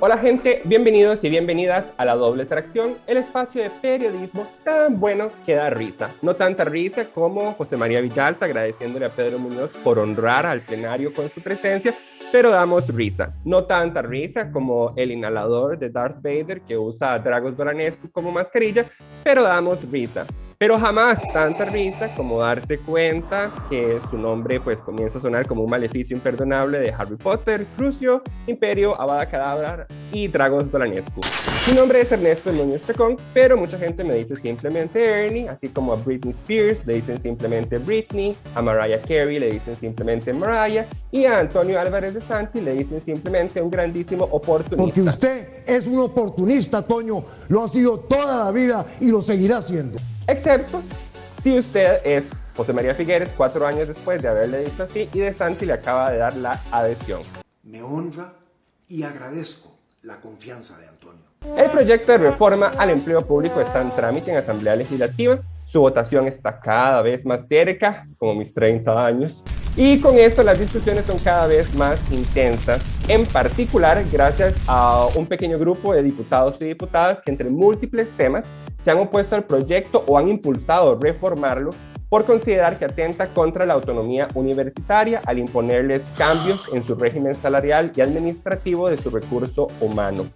Hola gente, bienvenidos y bienvenidas a La Doble Tracción, el espacio de periodismo tan bueno que da risa. No tanta risa como José María Villalta agradeciéndole a Pedro Muñoz por honrar al plenario con su presencia, pero damos risa. No tanta risa como el inhalador de Darth Vader que usa a Dragos Doranescu como mascarilla, pero damos risa. Pero jamás tanta risa como darse cuenta que su nombre pues comienza a sonar como un maleficio imperdonable de Harry Potter, Crucio, Imperio, Avada Kedavra y Dragos Doranescu. Mi nombre es Ernesto Núñez Chacón, pero mucha gente me dice simplemente Ernie, así como a Britney Spears le dicen simplemente Britney, a Mariah Carey le dicen simplemente Mariah y a Antonio Álvarez de Santi le dicen simplemente un grandísimo oportunista. Porque usted es un oportunista, Toño, lo ha sido toda la vida y lo seguirá siendo. Excepto si usted es José María Figueres 4 años después de haberle dicho así y de Santi le acaba de dar la adhesión. Me honra y agradezco la confianza de Antonio. El proyecto de reforma al empleo público está en trámite en Asamblea Legislativa. Su votación está cada vez más cerca, como mis 30 años. Y con esto las discusiones son cada vez más intensas, en particular gracias a un pequeño grupo de diputados y diputadas que entre múltiples temas se han opuesto al proyecto o han impulsado reformarlo por considerar que atenta contra la autonomía universitaria al imponerles cambios en su régimen salarial y administrativo de su recurso humano.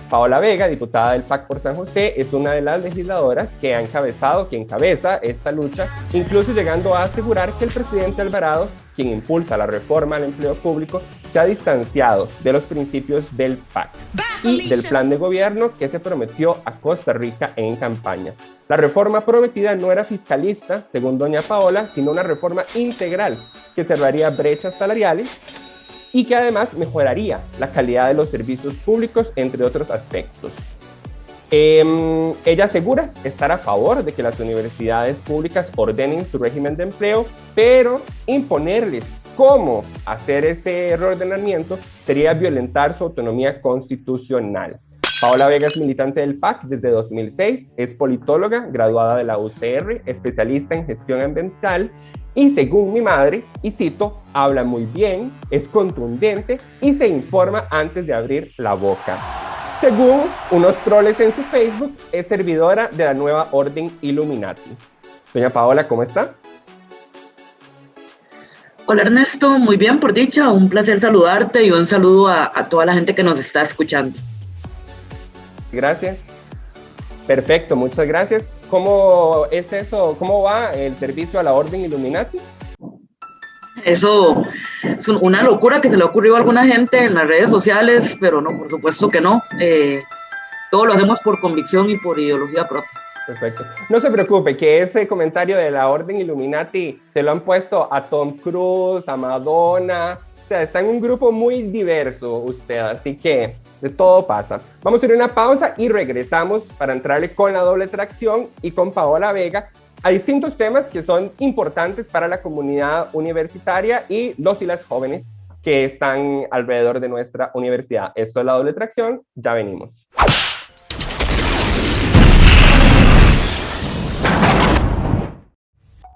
Paola Vega, diputada del PAC por San José, es una de las legisladoras que encabeza esta lucha, incluso llegando a asegurar que el presidente Alvarado, quien impulsa la reforma al empleo público, se ha distanciado de los principios del PAC y del plan de gobierno que se prometió a Costa Rica en campaña. La reforma prometida no era fiscalista, según doña Paola, sino una reforma integral que cerraría brechas salariales y que además mejoraría la calidad de los servicios públicos, entre otros aspectos. Ella asegura estar a favor de que las universidades públicas ordenen su régimen de empleo, pero imponerles cómo hacer ese reordenamiento sería violentar su autonomía constitucional. Paola Vega es militante del PAC desde 2006, es politóloga, graduada de la UCR, especialista en gestión ambiental y según mi madre, y cito, habla muy bien, es contundente y se informa antes de abrir la boca. Según unos troles en su Facebook, es servidora de la nueva orden Illuminati. Doña Paola, ¿cómo está? Hola Ernesto, muy bien por dicha, un placer saludarte y un saludo a toda la gente que nos está escuchando. Gracias. Perfecto, muchas gracias. ¿Cómo es eso? ¿Cómo va el servicio a la orden Illuminati? Eso es una locura que se le ha ocurrido a alguna gente en las redes sociales, pero no, por supuesto que no. Todo lo hacemos por convicción y por ideología propia. Perfecto. No se preocupe, que ese comentario de la orden Illuminati se lo han puesto a Tom Cruise, a Madonna. O sea, está en un grupo muy diverso usted, así que de todo pasa. Vamos a ir a una pausa y regresamos para entrarle con la doble tracción y con Paola Vega a distintos temas que son importantes para la comunidad universitaria y los y las jóvenes que están alrededor de nuestra universidad. Esto es la doble tracción, ya venimos.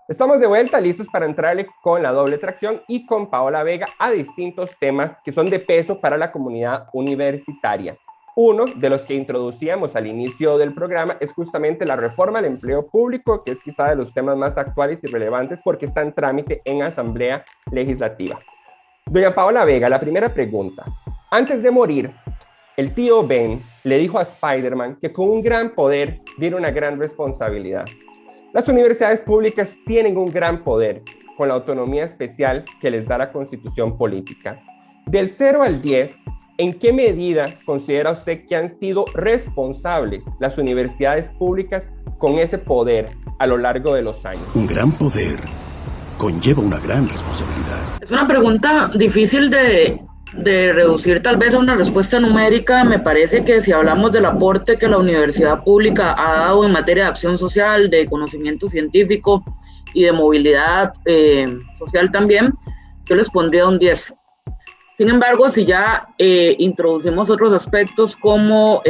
Estamos de vuelta, listos para entrarle con la doble tracción y con Paola Vega a distintos temas que son de peso para la comunidad universitaria. Uno de los que introducíamos al inicio del programa es justamente la reforma al empleo público, que es quizá de los temas más actuales y relevantes porque está en trámite en Asamblea Legislativa. Doña Paola Vega, la primera pregunta. Antes de morir, el tío Ben le dijo a Spider-Man que con un gran poder viene una gran responsabilidad. Las universidades públicas tienen un gran poder con la autonomía especial que les da la Constitución política. Del 0 al 10, ¿en qué medida considera usted que han sido responsables las universidades públicas con ese poder a lo largo de los años? Un gran poder conlleva una gran responsabilidad. Es una pregunta difícil de reducir tal vez a una respuesta numérica. Me parece que si hablamos del aporte que la universidad pública ha dado en materia de acción social, de conocimiento científico y de movilidad social también, yo les pondría un 10. Sin embargo, si ya introducimos otros aspectos como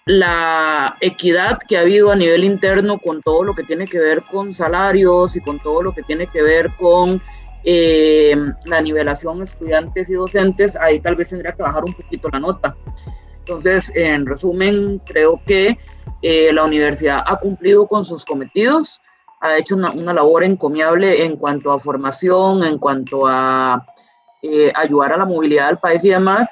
la equidad que ha habido a nivel interno con todo lo que tiene que ver con salarios y con todo lo que tiene que ver con la nivelación estudiantes y docentes, ahí tal vez tendría que bajar un poquito la nota. Entonces, en resumen, creo que la universidad ha cumplido con sus cometidos, ha hecho una labor encomiable en cuanto a formación, en cuanto a ayudar a la movilidad del país y demás,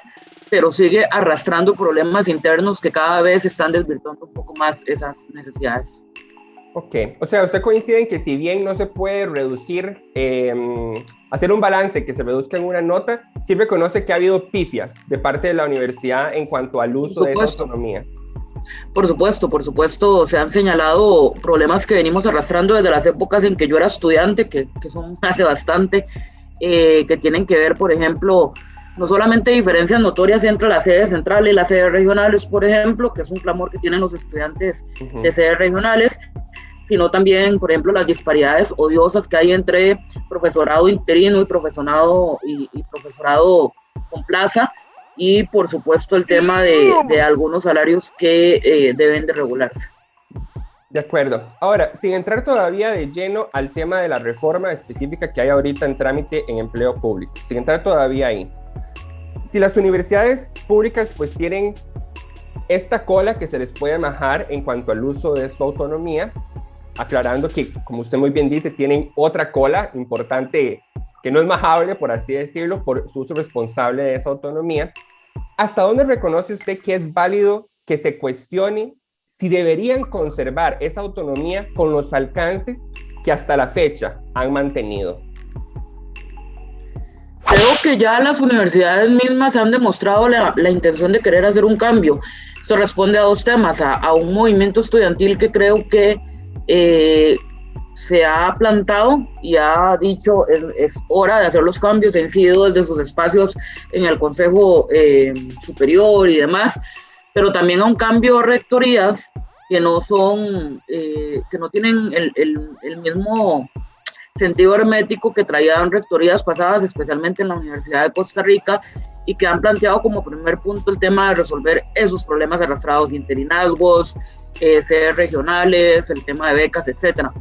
pero sigue arrastrando problemas internos que cada vez están desvirtuando un poco más esas necesidades. Ok, o sea, usted coincide en que si bien no se puede reducir, hacer un balance que se reduzca en una nota, sí reconoce que ha habido pifias de parte de la universidad en cuanto al uso de esa autonomía. Por supuesto, se han señalado problemas que venimos arrastrando desde las épocas en que yo era estudiante, que son hace bastante, que tienen que ver, por ejemplo, no solamente diferencias notorias entre las sedes centrales y las sedes regionales, por ejemplo, que es un clamor que tienen los estudiantes de sedes regionales, sino también, por ejemplo, las disparidades odiosas que hay entre profesorado interino y profesorado con plaza, y por supuesto el tema de algunos salarios que deben de regularse. De acuerdo. Ahora, sin entrar todavía de lleno al tema de la reforma específica que hay ahorita en trámite en empleo público, sin entrar todavía ahí, si las universidades públicas pues tienen esta cola que se les puede majar en cuanto al uso de su autonomía, aclarando que, como usted muy bien dice, tienen otra cola importante que no es majable, por así decirlo, por su uso responsable de esa autonomía, ¿hasta dónde reconoce usted que es válido que se cuestione si deberían conservar esa autonomía con los alcances que hasta la fecha han mantenido? Creo que ya las universidades mismas han demostrado la intención de querer hacer un cambio. Esto responde a dos temas, a un movimiento estudiantil que creo que se ha plantado y ha dicho es hora de hacer los cambios, ha incidido desde sus espacios en el Consejo Superior y demás, pero también a un cambio de rectorías que no son, que no tienen el mismo sentido hermético que traían rectorías pasadas, especialmente en la Universidad de Costa Rica, y que han planteado como primer punto el tema de resolver esos problemas arrastrados, interinazgos, sedes regionales, el tema de becas, etcétera.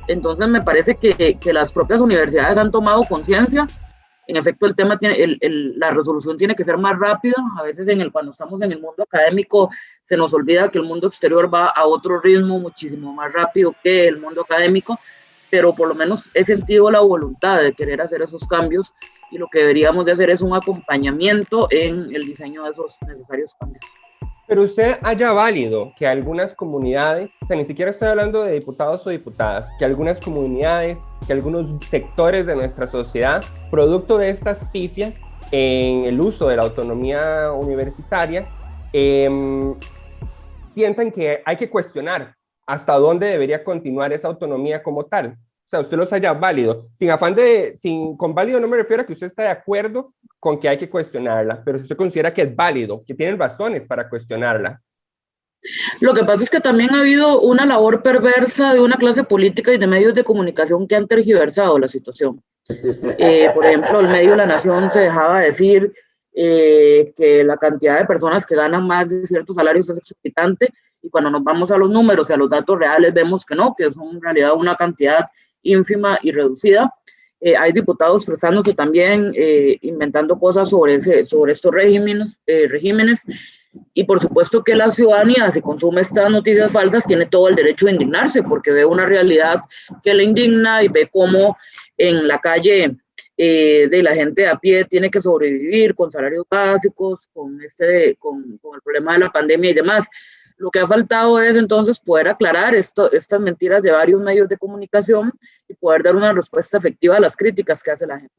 Entonces me parece que las propias universidades han tomado conciencia. En efecto, el tema tiene, la resolución tiene que ser más rápida. A veces cuando estamos en el mundo académico se nos olvida que el mundo exterior va a otro ritmo muchísimo más rápido que el mundo académico, pero por lo menos he sentido la voluntad de querer hacer esos cambios, y lo que deberíamos de hacer es un acompañamiento en el diseño de esos necesarios cambios. Pero usted haya válido que algunas comunidades, o sea, ni siquiera estoy hablando de diputados o diputadas, que algunas comunidades, que algunos sectores de nuestra sociedad, producto de estas pifias en el uso de la autonomía universitaria, sientan que hay que cuestionar hasta dónde debería continuar esa autonomía como tal. O sea, usted los haya válido. Con válido no me refiero a que usted está de acuerdo con que hay que cuestionarla, pero si usted considera que es válido, que tienen razones para cuestionarla. Lo que pasa es que también ha habido una labor perversa de una clase política y de medios de comunicación que han tergiversado la situación. Por ejemplo, el medio La Nación se dejaba decir que la cantidad de personas que ganan más de ciertos salarios es exorbitante, y cuando nos vamos a los números y a los datos reales vemos que no, que es en realidad una cantidad ínfima y reducida. Hay diputados expresándose también, inventando cosas sobre estos regímenes, y por supuesto que la ciudadanía, si consume estas noticias falsas, tiene todo el derecho de indignarse, porque ve una realidad que le indigna y ve cómo en la calle de la gente a pie tiene que sobrevivir con salarios básicos, con el problema de la pandemia y demás. Lo que ha faltado es entonces poder aclarar estas mentiras de varios medios de comunicación y poder dar una respuesta efectiva a las críticas que hace la gente.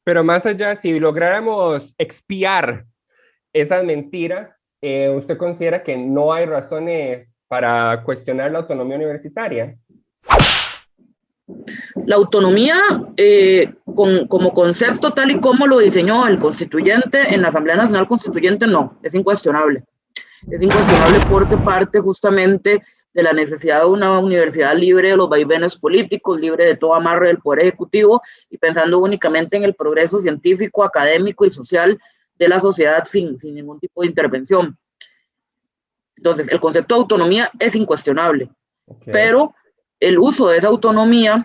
Pero más allá, si lográramos expiar esas mentiras, ¿usted considera que no hay razones para cuestionar la autonomía universitaria? La autonomía, como concepto tal y como lo diseñó el constituyente en la Asamblea Nacional Constituyente, no, es incuestionable. Es incuestionable porque parte justamente de la necesidad de una universidad libre de los vaivenes políticos, libre de todo amarre del poder ejecutivo y pensando únicamente en el progreso científico, académico y social de la sociedad sin ningún tipo de intervención. Entonces, el concepto de autonomía es incuestionable, pero el uso de esa autonomía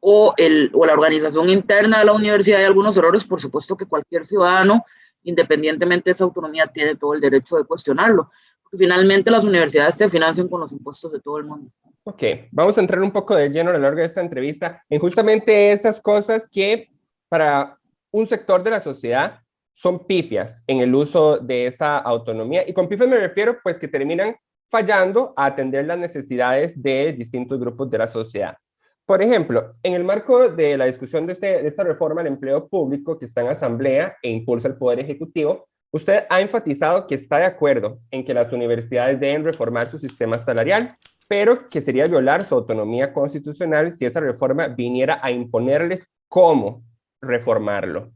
o la organización interna de la universidad hay algunos errores, por supuesto que cualquier ciudadano, independientemente de esa autonomía, tiene todo el derecho de cuestionarlo. Porque finalmente las universidades se financian con los impuestos de todo el mundo. Ok, vamos a entrar un poco de lleno a lo largo de esta entrevista en justamente esas cosas que para un sector de la sociedad son pifias en el uso de esa autonomía. Y con pifias me refiero pues que terminan fallando a atender las necesidades de distintos grupos de la sociedad. Por ejemplo, en el marco de la discusión de esta reforma al empleo público que está en asamblea e impulsa el Poder Ejecutivo, usted ha enfatizado que está de acuerdo en que las universidades deben reformar su sistema salarial, pero que sería violar su autonomía constitucional si esa reforma viniera a imponerles cómo reformarlo.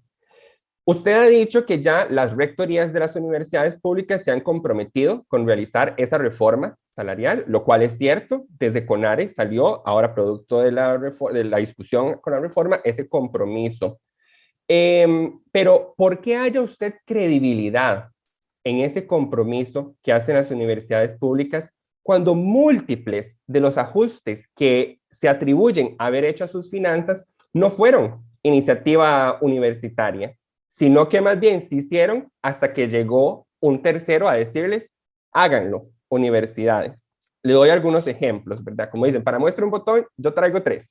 Usted ha dicho que ya las rectorías de las universidades públicas se han comprometido con realizar esa reforma salarial, lo cual es cierto. Desde CONARE salió, ahora producto de la discusión con la reforma, ese compromiso. Pero ¿por qué haya usted credibilidad en ese compromiso que hacen las universidades públicas cuando múltiples de los ajustes que se atribuyen a haber hecho a sus finanzas no fueron iniciativa universitaria, sino que más bien se hicieron hasta que llegó un tercero a decirles, háganlo, universidades? Le doy algunos ejemplos, ¿verdad? Como dicen, para muestra un botón, yo traigo 3.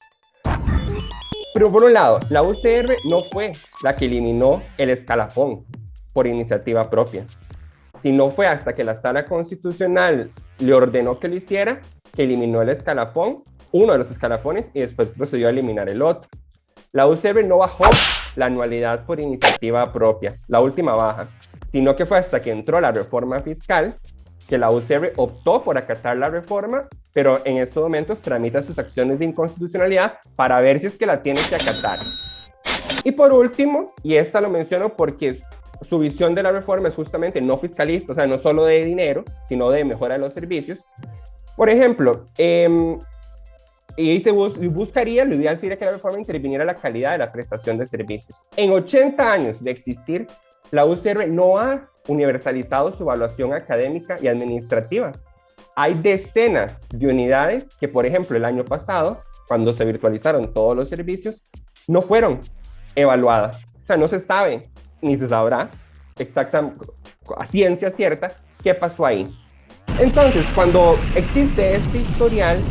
Pero por un lado, la UCR no fue la que eliminó el escalafón por iniciativa propia, sino fue hasta que la Sala Constitucional le ordenó que lo hiciera, que eliminó el escalafón, uno de los escalafones, y después procedió a eliminar el otro. La UCR no bajó la anualidad por iniciativa propia, la última baja, sino que fue hasta que entró la reforma fiscal que la UCR optó por acatar la reforma, pero en estos momentos tramita sus acciones de inconstitucionalidad para ver si es que la tiene que acatar. Y por último, y esta lo menciono porque su visión de la reforma es justamente no fiscalista, o sea, no solo de dinero, sino de mejora de los servicios. Por ejemplo, y se buscaría, lo ideal sería que la reforma interviniera en la calidad de la prestación de servicios. En 80 años de existir, la UCR no ha universalizado su evaluación académica y administrativa. Hay decenas de unidades que, por ejemplo, el año pasado, cuando se virtualizaron todos los servicios, no fueron evaluadas. O sea, no se sabe, ni se sabrá exactamente, a ciencia cierta, qué pasó ahí. Entonces, cuando existe este historial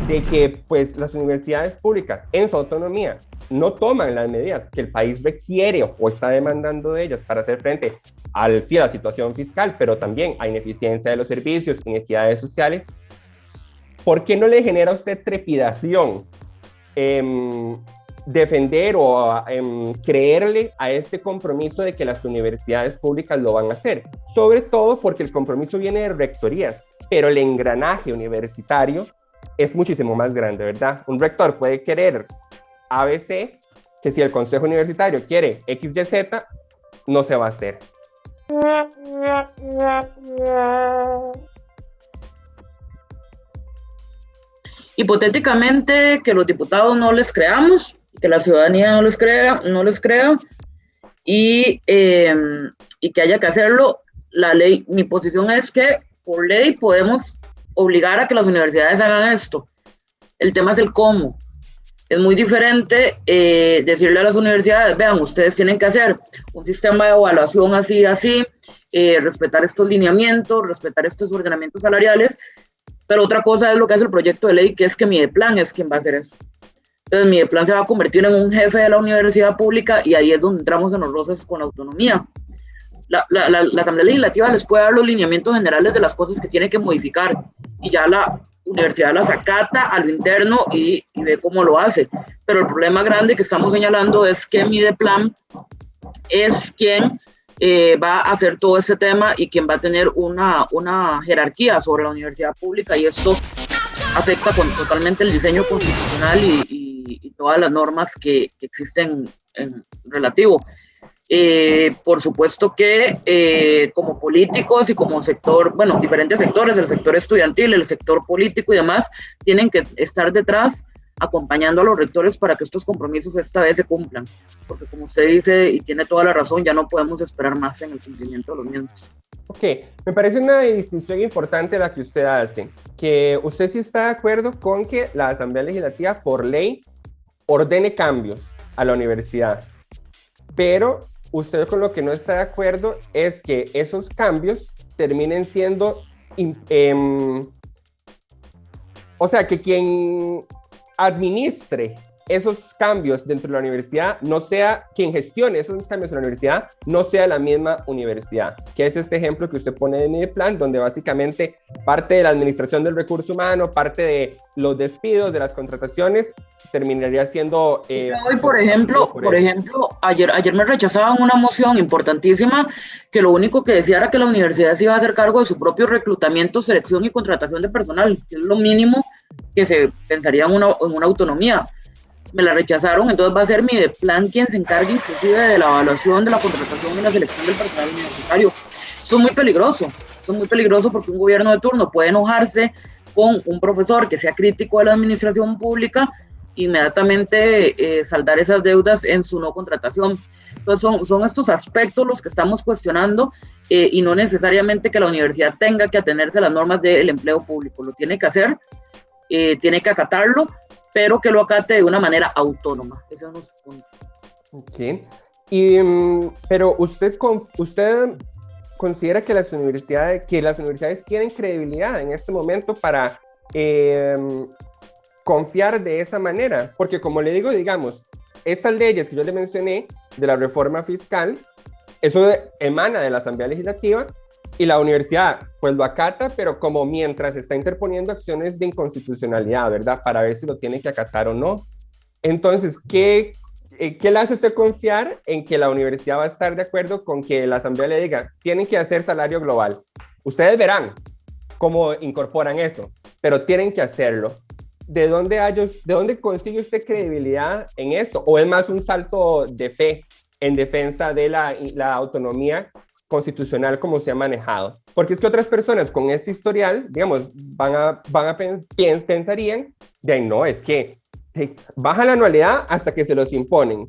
de que pues, las universidades públicas en su autonomía no toman las medidas que el país requiere o está demandando de ellas para hacer frente a la situación fiscal, pero también a ineficiencia de los servicios, inequidades sociales, ¿por qué no le genera a usted trepidación defender o creerle a este compromiso de que las universidades públicas lo van a hacer? Sobre todo porque el compromiso viene de rectorías, pero el engranaje universitario es muchísimo más grande, ¿verdad? Un rector puede querer ABC, que si el consejo universitario quiere XYZ, no se va a hacer. Hipotéticamente, que los diputados no les creamos, que la ciudadanía no les crea y que haya que hacerlo, la ley, mi posición es que por ley podemos obligar a que las universidades hagan esto. El tema es el cómo. Es muy diferente decirle a las universidades, vean, ustedes tienen que hacer un sistema de evaluación así, respetar estos lineamientos, respetar estos ordenamientos salariales, pero otra cosa es lo que hace el proyecto de ley, que es que Mideplan es quien va a hacer eso. Entonces Mideplan se va a convertir en un jefe de la universidad pública y ahí es donde entramos en los roces con la autonomía. La Asamblea Legislativa les puede dar los lineamientos generales de las cosas que tiene que modificar y ya la universidad las acata a lo interno y ve cómo lo hace. Pero el problema grande que estamos señalando es que Mideplan es quien va a hacer todo este tema y quien va a tener una jerarquía sobre la universidad pública, y esto afecta totalmente el diseño constitucional y todas las normas que existen en relativo. Por supuesto que como políticos y como sector, bueno, diferentes sectores, el sector estudiantil, el sector político y demás, tienen que estar detrás acompañando a los rectores para que estos compromisos esta vez se cumplan, porque como usted dice y tiene toda la razón, ya no podemos esperar más en el cumplimiento de los mismos. Ok, me parece una distinción importante la que usted hace, que usted sí está de acuerdo con que la Asamblea Legislativa por ley ordene cambios a la universidad, pero usted con lo que no está de acuerdo es que esos cambios terminen siendo, o sea, que quien administre esos cambios dentro de la universidad no sea, quien gestione esos cambios en la universidad no sea la misma universidad, que es este ejemplo que usted pone de Mideplan, donde básicamente parte de la administración del recurso humano, parte de los despidos, de las contrataciones, terminaría siendo... Hoy, por ejemplo, ayer me rechazaban una moción importantísima que lo único que decía era que la universidad se iba a hacer cargo de su propio reclutamiento, selección y contratación de personal, que es lo mínimo que se pensaría en una autonomía. Me la rechazaron, entonces va a ser Mideplan quien se encargue inclusive de la evaluación, de la contratación y la selección del personal universitario. Esto es muy peligroso porque un gobierno de turno puede enojarse con un profesor que sea crítico de la administración pública, inmediatamente saldar esas deudas en su no contratación. Entonces son estos aspectos los que estamos cuestionando y no necesariamente que la universidad tenga que atenerse a las normas del empleo público, lo tiene que hacer, tiene que acatarlo, pero que lo acate de una manera autónoma. Ese es nuestro punto. Ok. Pero usted considera que las universidades tienen credibilidad en este momento para confiar de esa manera, porque como le digo, digamos, estas leyes que yo le mencioné de la reforma fiscal, eso emana de la Asamblea Legislativa y la universidad pues lo acata, pero como mientras está interponiendo acciones de inconstitucionalidad, ¿verdad? Para ver si lo tiene que acatar o no. Entonces, ¿qué le hace usted confiar en que la universidad va a estar de acuerdo con que la Asamblea le diga, tienen que hacer salario global? Ustedes verán cómo incorporan eso, pero tienen que hacerlo. ¿De dónde consigue usted credibilidad en eso? ¿O es más un salto de fe en defensa de la autonomía constitucional como se ha manejado? Porque es que otras personas con este historial, digamos, pensarían, de ahí no, es que bajan la anualidad hasta que se los imponen.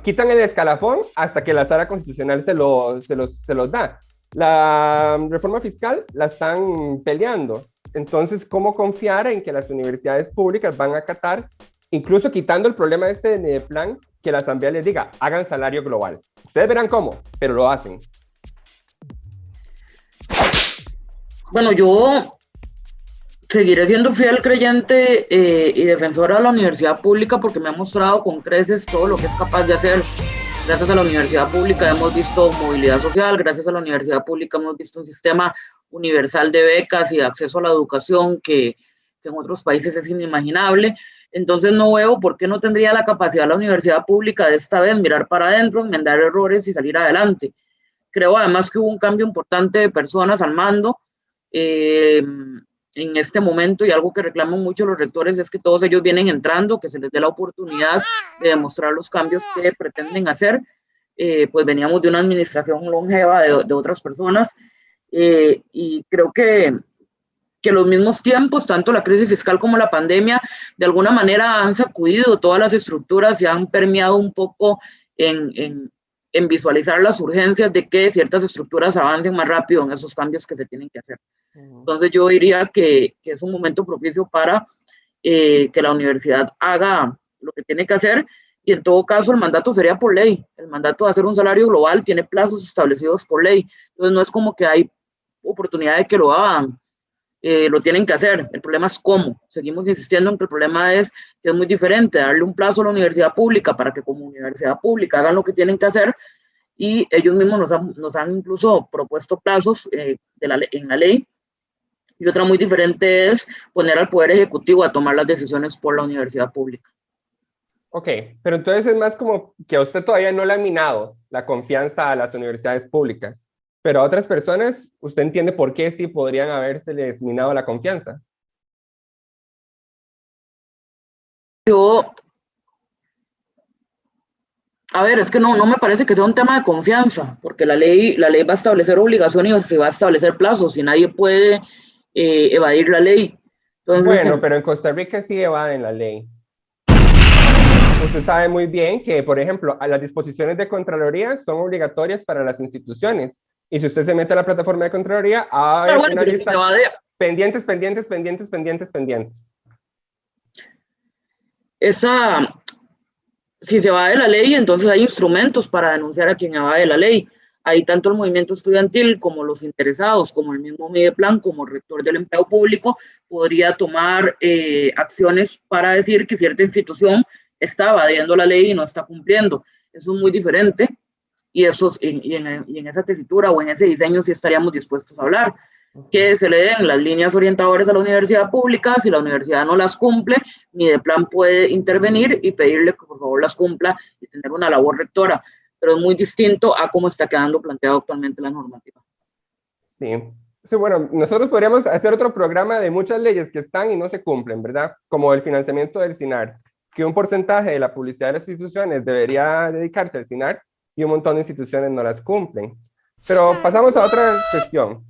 Quitan el escalafón hasta que la sala constitucional se los da. La reforma fiscal la están peleando. Entonces, ¿cómo confiar en que las universidades públicas van a acatar, incluso quitando el problema de Mideplan, que la Asamblea les diga, hagan salario global? Ustedes verán cómo, pero lo hacen. Bueno, yo seguiré siendo fiel creyente y defensora de la universidad pública porque me ha mostrado con creces todo lo que es capaz de hacer. Gracias a la universidad pública hemos visto movilidad social, gracias a la universidad pública hemos visto un sistema universal de becas y de acceso a la educación que en otros países es inimaginable. Entonces no veo por qué no tendría la capacidad la universidad pública de esta vez mirar para adentro, enmendar errores y salir adelante. Creo además que hubo un cambio importante de personas al mando en este momento, y algo que reclaman mucho los rectores es que todos ellos vienen entrando, que se les dé la oportunidad de demostrar los cambios que pretenden hacer. Pues veníamos de una administración longeva de otras personas y creo que los mismos tiempos, tanto la crisis fiscal como la pandemia, de alguna manera han sacudido todas las estructuras y han permeado un poco en visualizar las urgencias de que ciertas estructuras avancen más rápido en esos cambios que se tienen que hacer. Entonces yo diría que es un momento propicio para que la universidad haga lo que tiene que hacer, y en todo caso el mandato sería por ley. El mandato de hacer un salario global tiene plazos establecidos por ley, entonces no es como que hay oportunidad de que lo hagan. Lo tienen que hacer. El problema es cómo. Seguimos insistiendo en que el problema es que es muy diferente darle un plazo a la universidad pública para que como universidad pública hagan lo que tienen que hacer, y ellos mismos nos han incluso propuesto plazos en la ley, y otra muy diferente es poner al Poder Ejecutivo a tomar las decisiones por la universidad pública. Ok, pero entonces es más como que a usted todavía no le ha minado la confianza a las universidades públicas, pero a otras personas, ¿usted entiende por qué sí podrían habérseles minado la confianza? A ver, es que no me parece que sea un tema de confianza, porque la ley va a establecer obligaciones y se va a establecer plazos, y nadie puede evadir la ley. Entonces, bueno, pero en Costa Rica sí evaden la ley. Usted sabe muy bien que, por ejemplo, las disposiciones de Contraloría son obligatorias para las instituciones. Y si usted se mete a la plataforma de Contraloría, hay una lista pendientes. si se va de la ley, entonces hay instrumentos para denunciar a quien va de la ley. Hay tanto el movimiento estudiantil como los interesados, como el mismo Mideplan, como el rector del empleo público, podría tomar acciones para decir que cierta institución está evadiendo la ley y no está cumpliendo. Eso es muy diferente y en esa tesitura o en ese diseño sí estaríamos dispuestos a hablar. Que se le den las líneas orientadoras a la universidad pública. Si la universidad no las cumple, Mideplan puede intervenir y pedirle que por favor las cumpla y tener una labor rectora, pero es muy distinto a cómo está quedando planteado actualmente la normativa. Sí. Sí, bueno, nosotros podríamos hacer otro programa de muchas leyes que están y no se cumplen, ¿verdad? Como el financiamiento del SINAR, que un porcentaje de la publicidad de las instituciones debería dedicarse al SINAR y un montón de instituciones no las cumplen. Pero pasamos a otra cuestión.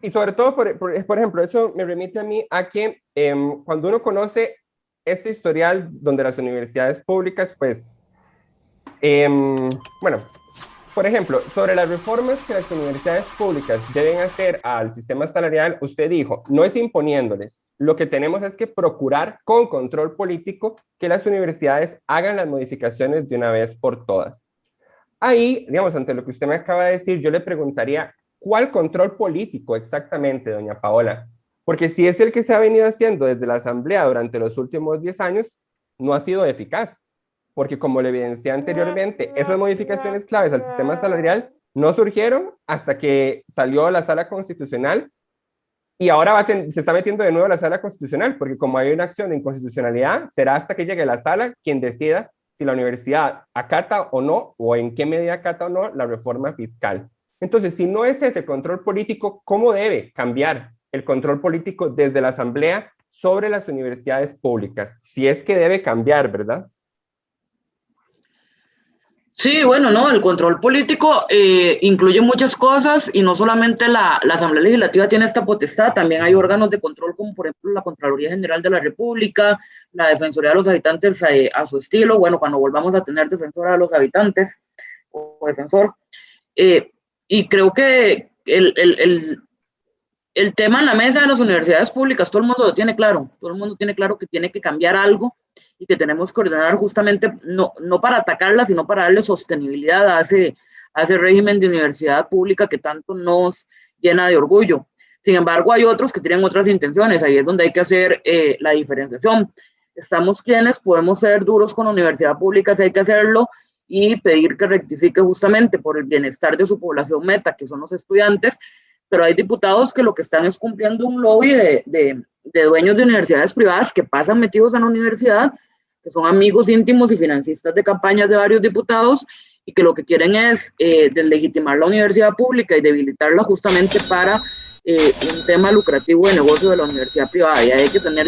Y sobre todo, por ejemplo, eso me remite a mí a que cuando uno conoce este historial donde las universidades públicas, pues, bueno, por ejemplo, sobre las reformas que las universidades públicas deben hacer al sistema salarial, usted dijo, no es imponiéndoles, lo que tenemos es que procurar con control político que las universidades hagan las modificaciones de una vez por todas. Ahí, digamos, ante lo que usted me acaba de decir, yo le preguntaría, ¿cuál control político exactamente, doña Paola? Porque si es el que se ha venido haciendo desde la Asamblea durante los últimos 10 años, no ha sido eficaz. Porque como le evidencié anteriormente, esas modificaciones claves al sistema salarial no surgieron hasta que salió la Sala Constitucional y ahora se está metiendo de nuevo la Sala Constitucional, porque como hay una acción de inconstitucionalidad, será hasta que llegue la Sala quien decida si la universidad acata o no, o en qué medida acata o no la reforma fiscal. Entonces, si no es ese control político, ¿cómo debe cambiar el control político desde la Asamblea sobre las universidades públicas? Si es que debe cambiar, ¿verdad? Sí, bueno, no, el control político incluye muchas cosas y no solamente la Asamblea Legislativa tiene esta potestad, también hay órganos de control como por ejemplo la Contraloría General de la República, la Defensoría de los Habitantes a su estilo, bueno, cuando volvamos a tener defensora de los habitantes o defensor. Y creo que el tema en la mesa de las universidades públicas, todo el mundo lo tiene claro, todo el mundo tiene claro que tiene que cambiar algo y que tenemos que ordenar justamente, no para atacarla, sino para darle sostenibilidad a ese régimen de universidad pública que tanto nos llena de orgullo. Sin embargo, hay otros que tienen otras intenciones, ahí es donde hay que hacer la diferenciación. Estamos quienes podemos ser duros con la universidad pública, si hay que hacerlo, y pedir que rectifique justamente por el bienestar de su población meta, que son los estudiantes, pero hay diputados que lo que están es cumpliendo un lobby de dueños de universidades privadas que pasan metidos en la universidad, que son amigos íntimos y financistas de campañas de varios diputados y que lo que quieren es deslegitimar la universidad pública y debilitarla justamente para un tema lucrativo de negocio de la universidad privada. Y hay que tener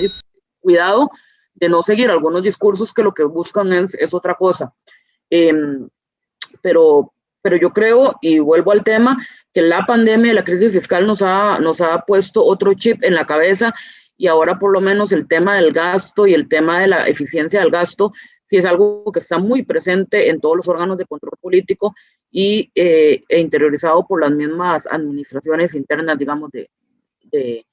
cuidado de no seguir algunos discursos que lo que buscan es otra cosa. Pero yo creo, y vuelvo al tema, que la pandemia y la crisis fiscal nos ha puesto otro chip en la cabeza y ahora por lo menos el tema del gasto y el tema de la eficiencia del gasto sí es algo que está muy presente en todos los órganos de control político e interiorizado por las mismas administraciones internas, digamos, de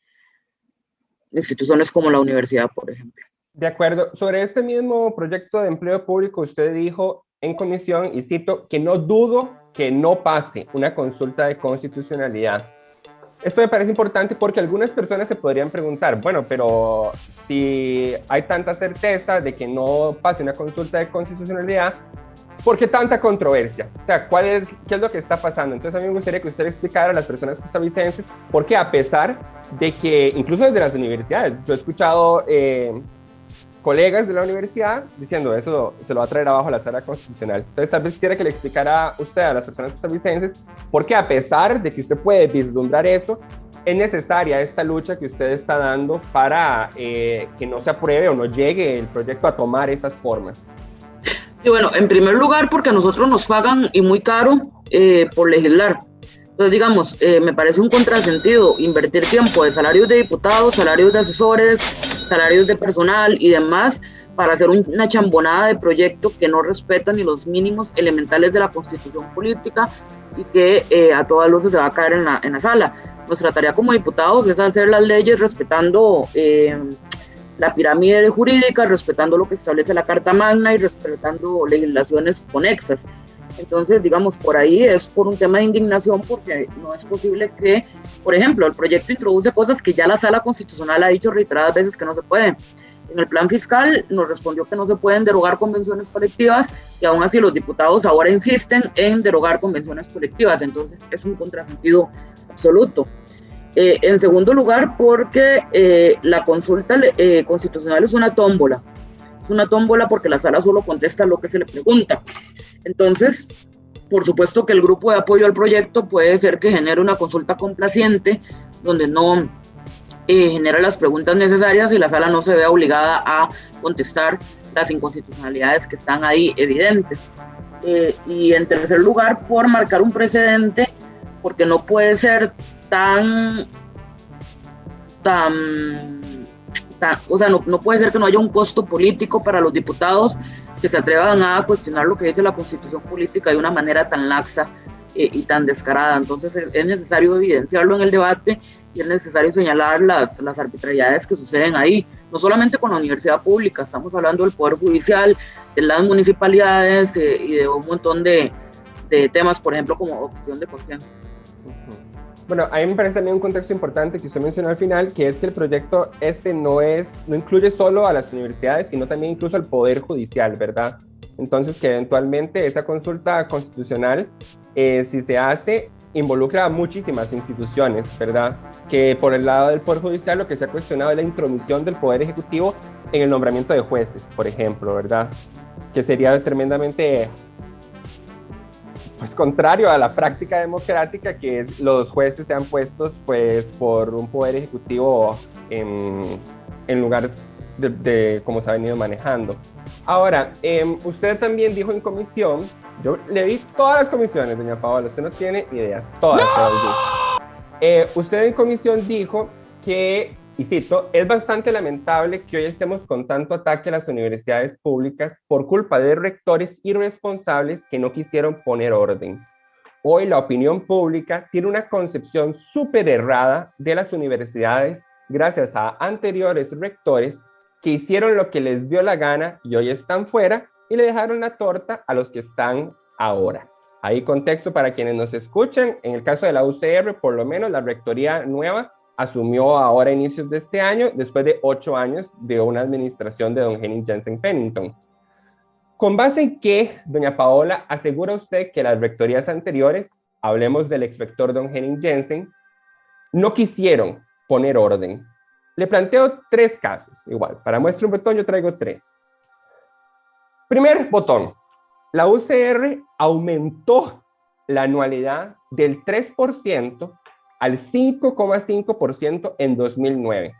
instituciones como la universidad, por ejemplo. De acuerdo. Sobre este mismo proyecto de empleo público, usted dijo en comisión, y cito, que no dudo que no pase una consulta de constitucionalidad. Esto me parece importante porque algunas personas se podrían preguntar, bueno, pero si hay tanta certeza de que no pase una consulta de constitucionalidad, ¿por qué tanta controversia? O sea, ¿qué es lo que está pasando? Entonces a mí me gustaría que usted explicara a las personas costarricenses por qué, a pesar de que, incluso desde las universidades, yo he escuchado colegas de la universidad diciendo eso se lo va a traer abajo la sala constitucional. Entonces tal vez quisiera que le explicara usted a las personas costarricenses por qué, a pesar de que usted puede vislumbrar eso, es necesaria esta lucha que usted está dando para que no se apruebe o no llegue el proyecto a tomar esas formas. Sí, bueno, en primer lugar porque a nosotros nos pagan y muy caro por legislar. Entonces, digamos, me parece un contrasentido invertir tiempo de salarios de diputados, salarios de asesores, salarios de personal y demás para hacer una chambonada de proyecto que no respeta ni los mínimos elementales de la constitución política y que a todas luces se va a caer en la sala. Nuestra tarea como diputados es hacer las leyes respetando la pirámide jurídica, respetando lo que establece la Carta Magna y respetando legislaciones conexas. Entonces, digamos, por ahí es por un tema de indignación, porque no es posible que, por ejemplo, el proyecto introduce cosas que ya la Sala Constitucional ha dicho reiteradas veces que no se pueden. En el plan fiscal nos respondió que no se pueden derogar convenciones colectivas, y aún así los diputados ahora insisten en derogar convenciones colectivas. Entonces, es un contrasentido absoluto. En segundo lugar, porque la consulta constitucional es una tómbola. Es una tómbola porque la Sala solo contesta lo que se le pregunta. Entonces, por supuesto que el grupo de apoyo al proyecto puede ser que genere una consulta complaciente, donde no genera las preguntas necesarias y la Sala no se vea obligada a contestar las inconstitucionalidades que están ahí evidentes. Y en tercer lugar, por marcar un precedente, porque no puede ser o sea, no puede ser que no haya un costo político para los diputados que se atrevan a cuestionar lo que dice la Constitución política de una manera tan laxa y tan descarada. Entonces es necesario evidenciarlo en el debate y es necesario señalar las arbitrariedades que suceden ahí, no solamente con la universidad pública, estamos hablando del Poder Judicial, de las municipalidades y de un montón de temas, por ejemplo, como objeción de conciencia. Bueno, a mí me parece también un contexto importante que usted mencionó al final, que es que el proyecto no incluye solo a las universidades, sino también incluso al Poder Judicial, ¿verdad? Entonces, que eventualmente esa consulta constitucional, si se hace, involucra a muchísimas instituciones, ¿verdad? Que por el lado del Poder Judicial lo que se ha cuestionado es la intromisión del Poder Ejecutivo en el nombramiento de jueces, por ejemplo, ¿verdad? Que sería tremendamente contrario a la práctica democrática, que los jueces sean puestos pues por un poder ejecutivo en lugar de cómo se ha venido manejando. Ahora, usted también dijo en comisión, yo le vi todas las comisiones, doña Paola, usted no tiene idea, todas. ¡No! Usted en comisión dijo que, y cito, es bastante lamentable que hoy estemos con tanto ataque a las universidades públicas por culpa de rectores irresponsables que no quisieron poner orden. Hoy la opinión pública tiene una concepción súper errada de las universidades gracias a anteriores rectores que hicieron lo que les dio la gana y hoy están fuera y le dejaron la torta a los que están ahora. Ahí contexto para quienes nos escuchan, en el caso de la UCR, por lo menos la rectoría nueva asumió ahora a inicios de este año, después de 8 años de una administración de don Henning Jensen Pennington. ¿Con base en qué, doña Paola, asegura usted que las rectorías anteriores, hablemos del exrector don Henning Jensen, no quisieron poner orden? Le planteo 3 casos, igual, para muestra un botón yo traigo 3. Primer botón, la UCR aumentó la anualidad del 3% al 5,5% en 2009,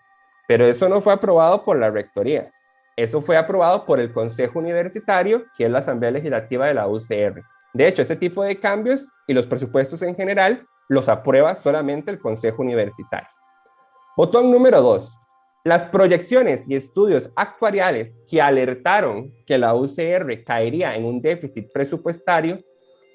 pero eso no fue aprobado por la rectoría, eso fue aprobado por el Consejo Universitario, que es la Asamblea Legislativa de la UCR. De hecho, ese tipo de cambios y los presupuestos en general los aprueba solamente el Consejo Universitario. Botón número 2, las proyecciones y estudios actuariales que alertaron que la UCR caería en un déficit presupuestario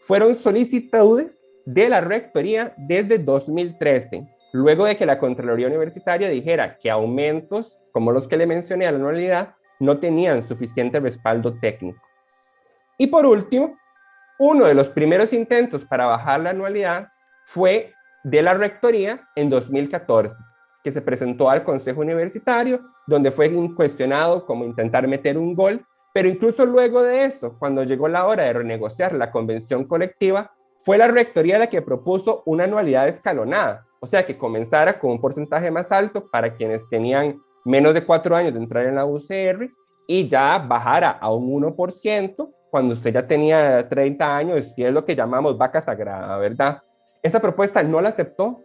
fueron solicitudes de la rectoría desde 2013, luego de que la Contraloría Universitaria dijera que aumentos, como los que le mencioné a la anualidad, no tenían suficiente respaldo técnico. Y por último, uno de los primeros intentos para bajar la anualidad fue de la rectoría en 2014, que se presentó al Consejo Universitario, donde fue cuestionado como intentar meter un gol, pero incluso luego de eso, cuando llegó la hora de renegociar la convención colectiva, fue la rectoría la que propuso una anualidad escalonada, o sea, que comenzara con un porcentaje más alto para quienes tenían menos de 4 años de entrar en la UCR y ya bajara a un 1% cuando usted ya tenía 30 años, y es lo que llamamos vaca sagrada, ¿verdad? Esa propuesta no la aceptó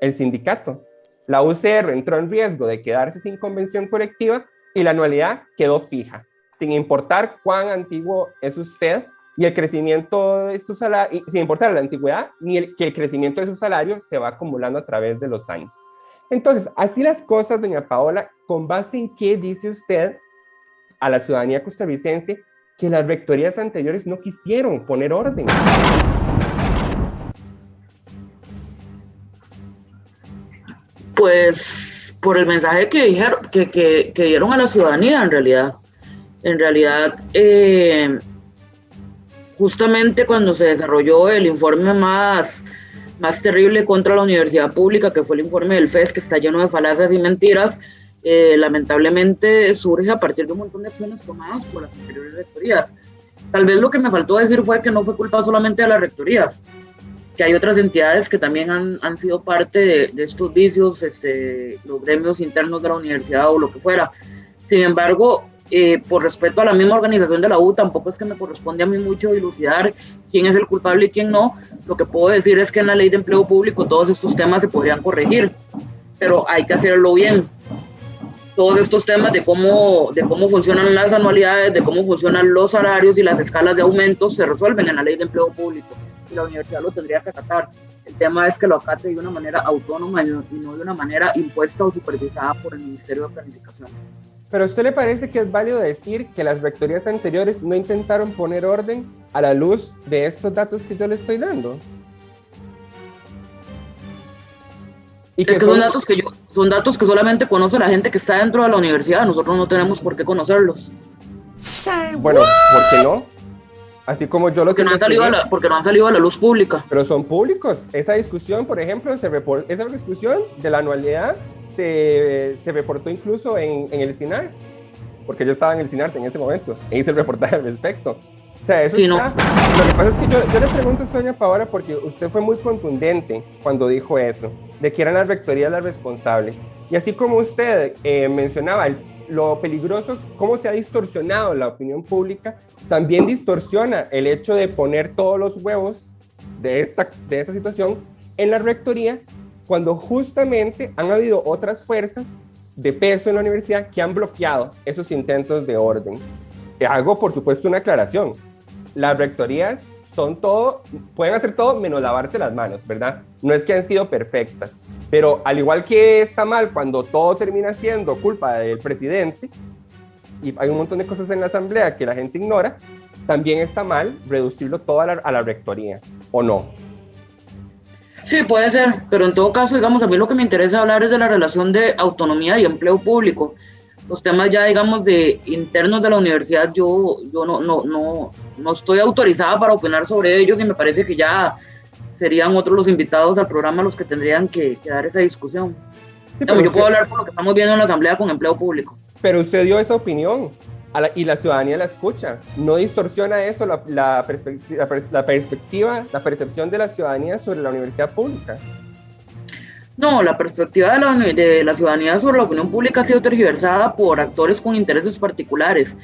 el sindicato. La UCR entró en riesgo de quedarse sin convención colectiva y la anualidad quedó fija, sin importar cuán antiguo es usted, y el crecimiento de su salario, sin importar la antigüedad, ni que el crecimiento de su salario se va acumulando a través de los años. Entonces, así las cosas, doña Paola, ¿con base en qué dice usted a la ciudadanía costarricense que las rectorías anteriores no quisieron poner orden? Pues por el mensaje que dijeron, que dieron a la ciudadanía en realidad. En realidad, justamente cuando se desarrolló el informe más terrible contra la universidad pública, que fue el informe del FES, que está lleno de falacias y mentiras, lamentablemente surge a partir de un montón de acciones tomadas por las anteriores rectorías. Tal vez lo que me faltó decir fue que no fue culpa solamente de las rectorías, que hay otras entidades que también han sido parte de estos vicios, los gremios internos de la universidad o lo que fuera. Sin embargo, por respeto a la misma organización de la U, tampoco es que me corresponde a mí mucho dilucidar quién es el culpable y quién no. Lo que puedo decir es que en la ley de empleo público todos estos temas se podrían corregir, pero hay que hacerlo bien. Todos estos temas de cómo funcionan las anualidades, de cómo funcionan los salarios y las escalas de aumentos se resuelven en la ley de empleo público y la universidad lo tendría que acatar. El tema es que lo acate de una manera autónoma y no de una manera impuesta o supervisada por el Ministerio de Planificación. ¿Pero a usted le parece que es válido decir que las rectorías anteriores no intentaron poner orden a la luz de estos datos que yo le estoy dando? Y es que son datos que solamente conoce la gente que está dentro de la universidad. Nosotros no tenemos por qué conocerlos. Bueno, ¿por qué no? Así como yo lo porque no han salido a la luz pública. Pero son públicos. Esa discusión, por ejemplo, esa discusión de la anualidad se reportó incluso en el CINAR, porque yo estaba en el CINAR en ese momento e hice el reportaje al respecto. O sea, eso sí, está. No. Lo que pasa es que yo le pregunto a usted, doña Paola, porque usted fue muy contundente cuando dijo eso, de que eran las rectorías las responsables. Y así como usted mencionaba lo peligroso, cómo se ha distorsionado la opinión pública, también distorsiona el hecho de poner todos los huevos de esta situación en la rectoría, cuando justamente han habido otras fuerzas de peso en la universidad que han bloqueado esos intentos de orden. Hago, por supuesto, una aclaración. Las rectorías pueden hacer todo menos lavarse las manos, ¿verdad? No es que han sido perfectas, pero al igual que está mal cuando todo termina siendo culpa del presidente, y hay un montón de cosas en la asamblea que la gente ignora, también está mal reducirlo todo a la rectoría, ¿o no? Sí, puede ser, pero en todo caso, digamos, a mí lo que me interesa hablar es de la relación de autonomía y empleo público. Los temas ya, digamos, de internos de la universidad, yo no estoy autorizada para opinar sobre ellos y me parece que ya serían otros los invitados al programa los que tendrían que dar esa discusión. Sí, digamos, yo puedo hablar por lo que estamos viendo en la asamblea con empleo público. Pero usted dio esa opinión y la ciudadanía la escucha. ¿No distorsiona eso la percepción de la ciudadanía sobre la universidad pública? No, la perspectiva de la ciudadanía sobre la opinión pública ha sido tergiversada por actores con intereses particulares.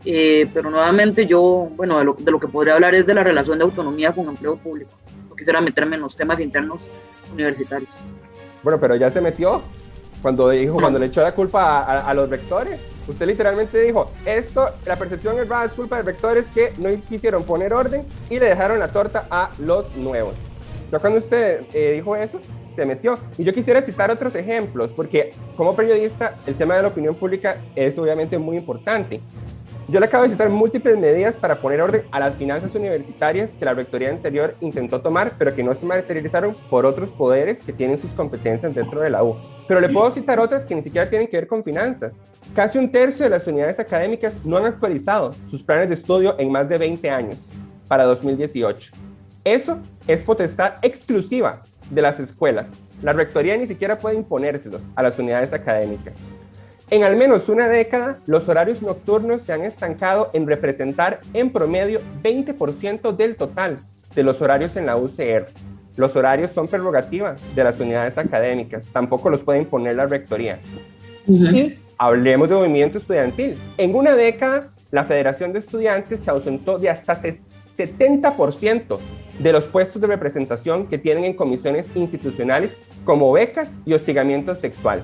Pero nuevamente de lo que podría hablar es de la relación de autonomía con empleo público. No quisiera meterme en los temas internos universitarios. Bueno, pero ya se metió cuando le echó la culpa a los rectores. Usted literalmente dijo, la percepción errada es culpa de rectores que no quisieron poner orden y le dejaron la torta a los nuevos. Ya cuando usted dijo eso, se metió. Y yo quisiera citar otros ejemplos, porque como periodista, el tema de la opinión pública es obviamente muy importante. Yo le acabo de citar múltiples medidas para poner orden a las finanzas universitarias que la rectoría anterior intentó tomar, pero que no se materializaron por otros poderes que tienen sus competencias dentro de la U. Pero le puedo citar otras que ni siquiera tienen que ver con finanzas. Casi un tercio de las unidades académicas no han actualizado sus planes de estudio en más de 20 años, para 2018. Eso es potestad exclusiva de las escuelas. La rectoría ni siquiera puede imponérselos a las unidades académicas. En al menos una década, los horarios nocturnos se han estancado en representar en promedio 20% del total de los horarios en la UCR. Los horarios son prerrogativa de las unidades académicas, tampoco los puede imponer la rectoría. Y hablemos de movimiento estudiantil. En una década, la Federación de Estudiantes se ausentó de hasta 70% de los puestos de representación que tienen en comisiones institucionales como becas y hostigamiento sexual.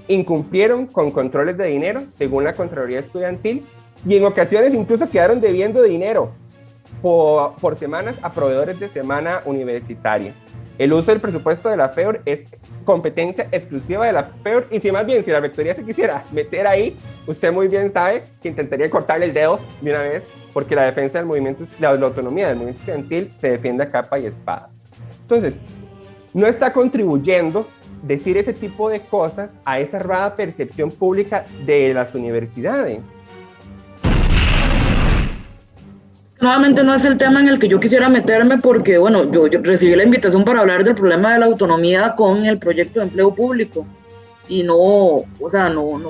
Incumplieron con controles de dinero, según la Contraloría Estudiantil, y en ocasiones incluso quedaron debiendo dinero por semanas a proveedores de semana universitaria. El uso del presupuesto de la FEUR es competencia exclusiva de la FEUR, y si más bien, si la rectoría se quisiera meter ahí, usted muy bien sabe que intentaría cortarle el dedo de una vez, porque la defensa del movimiento, la autonomía del movimiento estudiantil se defiende a capa y espada. Entonces, no está contribuyendo decir ese tipo de cosas a esa errada percepción pública de las universidades? Nuevamente no es el tema en el que yo quisiera meterme porque, bueno, yo recibí la invitación para hablar del problema de la autonomía con el proyecto de empleo público y no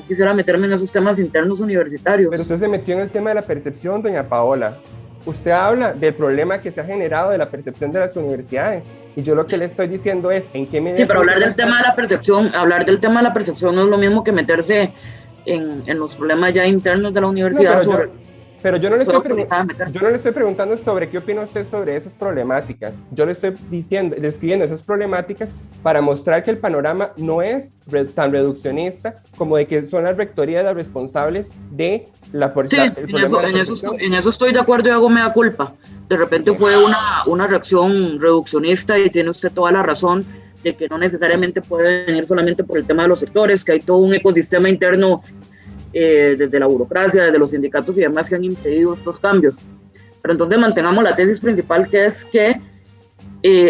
quisiera meterme en esos temas internos universitarios. Pero usted se metió en el tema de la percepción, doña Paola. Usted habla del problema que se ha generado de la percepción de las universidades y yo lo que le estoy diciendo es en qué medida... Sí, pero hablar del tema de la percepción no es lo mismo que meterse en los problemas ya internos de la universidad. Pero yo no le estoy preguntando sobre qué opina usted sobre esas problemáticas. Yo le estoy describiendo esas problemáticas para mostrar que el panorama no es tan reduccionista como de que son las rectorías las responsables de la política. Sí, en eso estoy de acuerdo y hago mea culpa. De repente fue una reacción reduccionista y tiene usted toda la razón de que no necesariamente puede venir solamente por el tema de los sectores, que hay todo un ecosistema interno desde la burocracia, desde los sindicatos y demás que han impedido estos cambios. Pero entonces mantengamos la tesis principal, que es que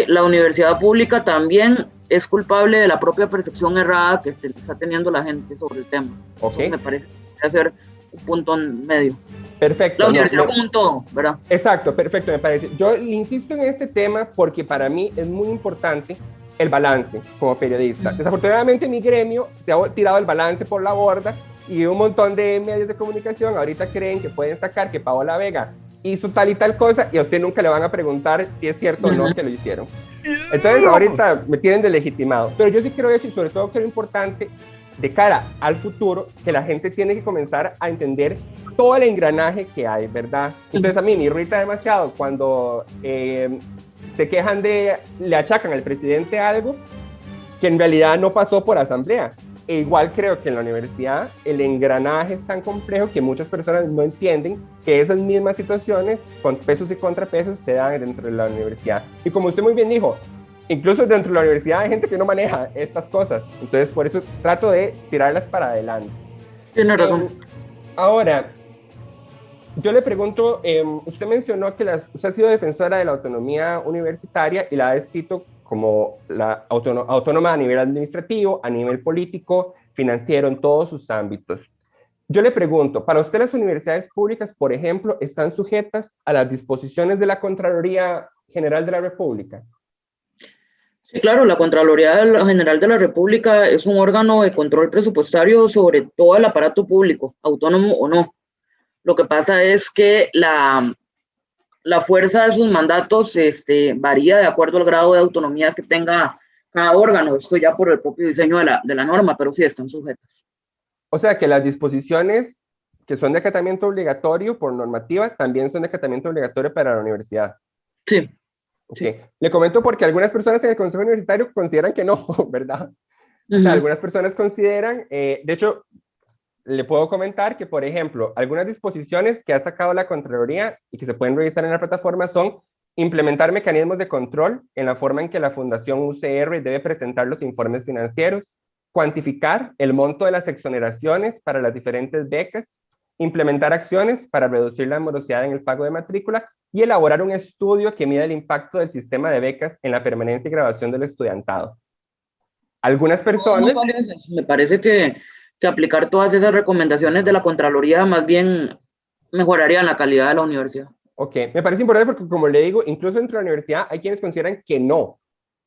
la universidad pública también es culpable de la propia percepción errada que está teniendo la gente sobre el tema. Okay. Eso me parece que debe ser un punto en medio. Perfecto. La universidad como un todo, ¿verdad? Exacto, perfecto, me parece. Yo insisto en este tema porque para mí es muy importante el balance como periodista. Desafortunadamente mi gremio se ha tirado el balance por la borda y un montón de medios de comunicación ahorita creen que pueden sacar que Paola Vega hizo tal y tal cosa y a usted nunca le van a preguntar si es cierto o no que lo hicieron. Entonces ahorita me tienen deslegitimado. Pero yo sí creo eso y sobre todo que lo importante de cara al futuro, que la gente tiene que comenzar a entender todo el engranaje que hay, ¿verdad? Entonces a mí me irrita demasiado cuando se quejan le achacan al presidente algo que en realidad no pasó por asamblea. E igual creo que en la universidad el engranaje es tan complejo que muchas personas no entienden que esas mismas situaciones con pesos y contrapesos se dan dentro de la universidad. Y como usted muy bien dijo, incluso dentro de la universidad hay gente que no maneja estas cosas. Entonces por eso trato de tirarlas para adelante. Tiene razón. Ahora, yo le pregunto, usted mencionó que usted ha sido defensora de la autonomía universitaria y la ha descrito como la autónoma a nivel administrativo, a nivel político, financiero, en todos sus ámbitos. Yo le pregunto, ¿para usted las universidades públicas, por ejemplo, están sujetas a las disposiciones de la Contraloría General de la República? Sí, claro, la Contraloría General de la República es un órgano de control presupuestario sobre todo el aparato público, autónomo o no. Lo que pasa es que la fuerza de sus mandatos varía de acuerdo al grado de autonomía que tenga cada órgano. Esto ya por el propio diseño de la norma, pero sí están sujetas. O sea que las disposiciones que son de acatamiento obligatorio por normativa también son de acatamiento obligatorio para la universidad. Sí. Okay. Sí. Le comento porque algunas personas en el Consejo Universitario consideran que no, ¿verdad? O sea, algunas personas consideran, de hecho, le puedo comentar que, por ejemplo, algunas disposiciones que ha sacado la Contraloría y que se pueden revisar en la plataforma son implementar mecanismos de control en la forma en que la Fundación UCR debe presentar los informes financieros, cuantificar el monto de las exoneraciones para las diferentes becas, implementar acciones para reducir la morosidad en el pago de matrícula y elaborar un estudio que mida el impacto del sistema de becas en la permanencia y graduación del estudiantado. Algunas personas... Me parece que aplicar todas esas recomendaciones de la Contraloría más bien mejorarían la calidad de la universidad. Ok, me parece importante porque, como le digo, incluso dentro de la universidad hay quienes consideran que no,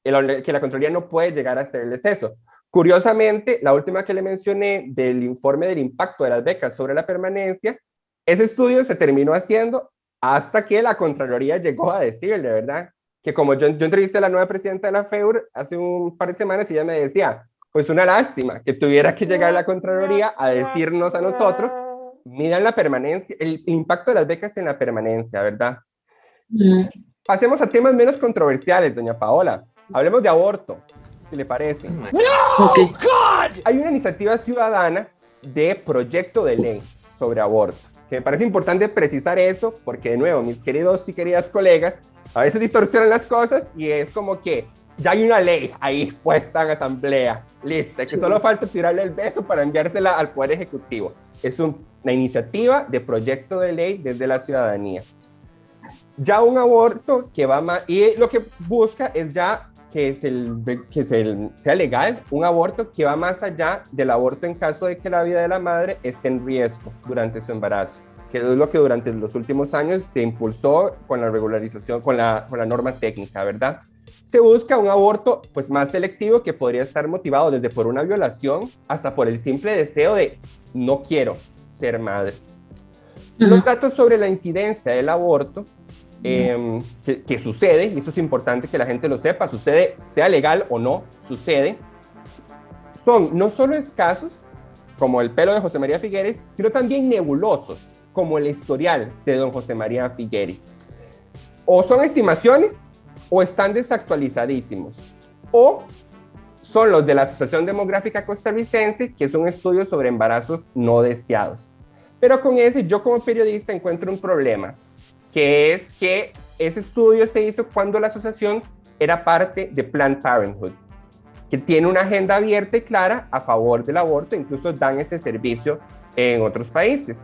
que la Contraloría no puede llegar a hacerles eso. Curiosamente, la última que le mencioné del informe del impacto de las becas sobre la permanencia, ese estudio se terminó haciendo hasta que la Contraloría llegó a decirle, ¿verdad? Que como yo entrevisté a la nueva presidenta de la FEUR hace un par de semanas y ella me decía, pues una lástima que tuviera que llegar la Contraloría a decirnos a nosotros, midan la permanencia, el impacto de las becas en la permanencia, ¿verdad? Pasemos a temas menos controversiales, doña Paola. Hablemos de aborto, si le parece. Okay. Hay una iniciativa ciudadana de proyecto de ley sobre aborto, que me parece importante precisar eso, porque de nuevo, mis queridos y queridas colegas, a veces distorsionan las cosas y es como que ya hay una ley ahí puesta en asamblea, lista, que solo falta tirarle el beso para enviársela al Poder Ejecutivo. Es una iniciativa de proyecto de ley desde la ciudadanía. Ya un aborto que va más, y lo que busca es ya sea legal un aborto que va más allá del aborto en caso de que la vida de la madre esté en riesgo durante su embarazo, que es lo que durante los últimos años se impulsó con la regularización, con la norma técnica, ¿verdad? Se busca un aborto pues más selectivo que podría estar motivado desde por una violación hasta por el simple deseo de no quiero ser madre. Los datos sobre la incidencia del aborto que sucede, y eso es importante que la gente lo sepa, sucede, sea legal o no, sucede, son no solo escasos, como el pelo de José María Figueres, sino también nebulosos, como el historial de don José María Figueres. O son estimaciones, o están desactualizadísimos, o son los de la Asociación Demográfica Costarricense, que es un estudio sobre embarazos no deseados. Pero con ese, yo como periodista encuentro un problema, que es que ese estudio se hizo cuando la asociación era parte de Planned Parenthood, que tiene una agenda abierta y clara a favor del aborto, incluso dan ese servicio en otros países.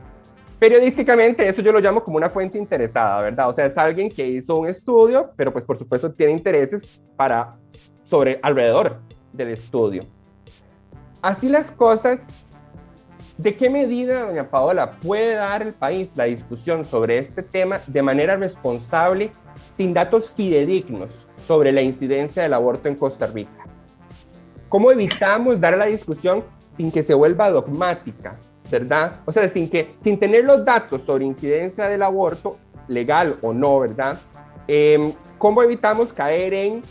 Periodísticamente eso yo lo llamo como una fuente interesada, ¿verdad? O sea, es alguien que hizo un estudio, pero pues por supuesto tiene intereses alrededor del estudio. Así las cosas, ¿de qué medida, doña Paola, puede dar el país la discusión sobre este tema de manera responsable, sin datos fidedignos sobre la incidencia del aborto en Costa Rica? ¿Cómo evitamos dar la discusión sin que se vuelva dogmática, verdad? O sea, sin tener los datos sobre incidencia del aborto, legal o no, ¿verdad? ¿Cómo evitamos caer en,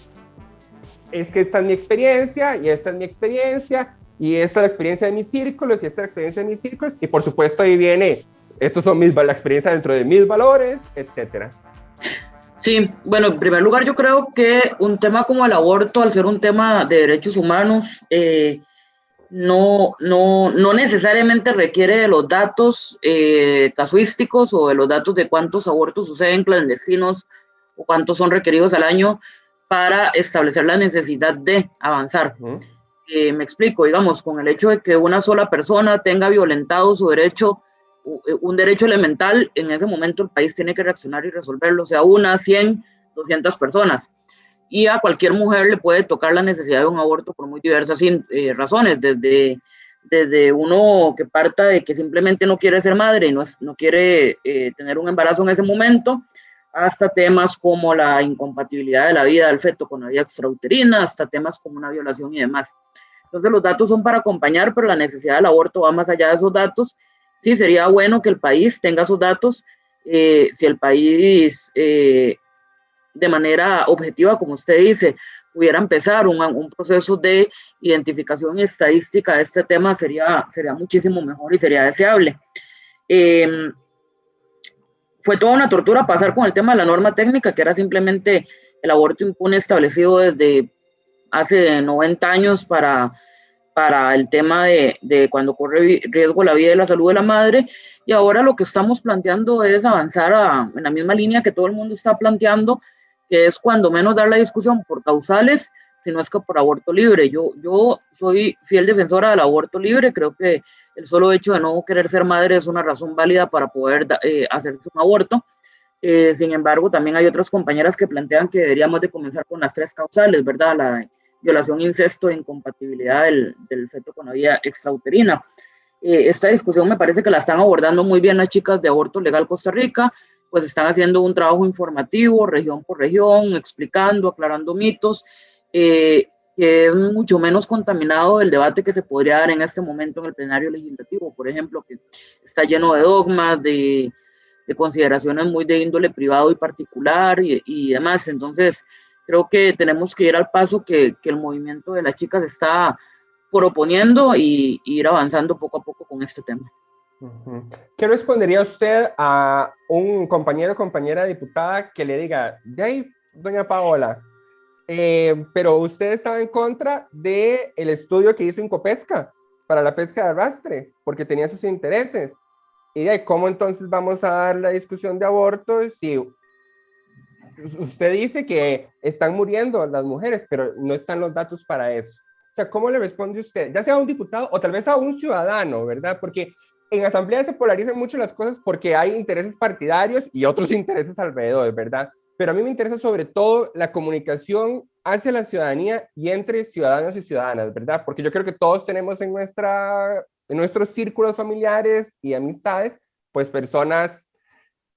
es que esta es mi experiencia, y esta es mi experiencia, y esta es la experiencia de mis círculos, y esta es la experiencia de mis círculos, y por supuesto ahí viene, estos son la experiencia dentro de mis valores, etcétera? Sí, bueno, en primer lugar yo creo que un tema como el aborto, al ser un tema de derechos humanos, no necesariamente requiere de los datos casuísticos o de los datos de cuántos abortos suceden clandestinos o cuántos son requeridos al año para establecer la necesidad de avanzar. Me explico, digamos, con el hecho de que una sola persona tenga violentado su derecho, un derecho elemental, en ese momento el país tiene que reaccionar y resolverlo, o sea, 1, 100, 200 personas. Y a cualquier mujer le puede tocar la necesidad de un aborto por muy diversas razones, desde uno que parta de que simplemente no quiere ser madre y no quiere tener un embarazo en ese momento, hasta temas como la incompatibilidad de la vida del feto con la vida extrauterina, hasta temas como una violación y demás. Entonces los datos son para acompañar, pero la necesidad del aborto va más allá de esos datos. Sí, sería bueno que el país tenga esos datos, si el país de manera objetiva, como usted dice, pudiera empezar un proceso de identificación y estadística de este tema, sería muchísimo mejor y sería deseable. Fue toda una tortura pasar con el tema de la norma técnica, que era simplemente el aborto impune establecido desde hace 90 años para el tema de cuando corre riesgo la vida y la salud de la madre, y ahora lo que estamos planteando es avanzar en la misma línea que todo el mundo está planteando, que es cuando menos dar la discusión por causales, sino es que por aborto libre. Yo soy fiel defensora del aborto libre, creo que el solo hecho de no querer ser madre es una razón válida para poder hacerse un aborto. Sin embargo, también hay otras compañeras que plantean que deberíamos de comenzar con las 3 causales, ¿verdad? La violación, incesto e incompatibilidad del feto con la vida extrauterina. Esta discusión me parece que la están abordando muy bien las chicas de Aborto Legal Costa Rica, pues están haciendo un trabajo informativo, región por región, explicando, aclarando mitos, que es mucho menos contaminado del debate que se podría dar en este momento en el plenario legislativo, por ejemplo, que está lleno de dogmas, de consideraciones muy de índole privado y particular y demás. Entonces, creo que tenemos que ir al paso que el movimiento de las chicas está proponiendo y ir avanzando poco a poco con este tema. ¿Qué respondería usted a un compañero o compañera diputada que le diga, de ahí, doña Paola, pero usted estaba en contra del estudio que hizo Incopesca para la pesca de arrastre, porque tenía sus intereses? ¿Y de cómo entonces vamos a dar la discusión de aborto si usted dice que están muriendo las mujeres, pero no están los datos para eso? O sea, ¿cómo le responde usted? Ya sea a un diputado o tal vez a un ciudadano, ¿verdad? Porque en asamblea se polarizan mucho las cosas porque hay intereses partidarios y otros intereses alrededor, ¿verdad? pero a mí me interesa sobre todo la comunicación hacia la ciudadanía y entre ciudadanos y ciudadanas, ¿verdad? Porque yo creo que todos tenemos en nuestros círculos familiares y amistades, pues personas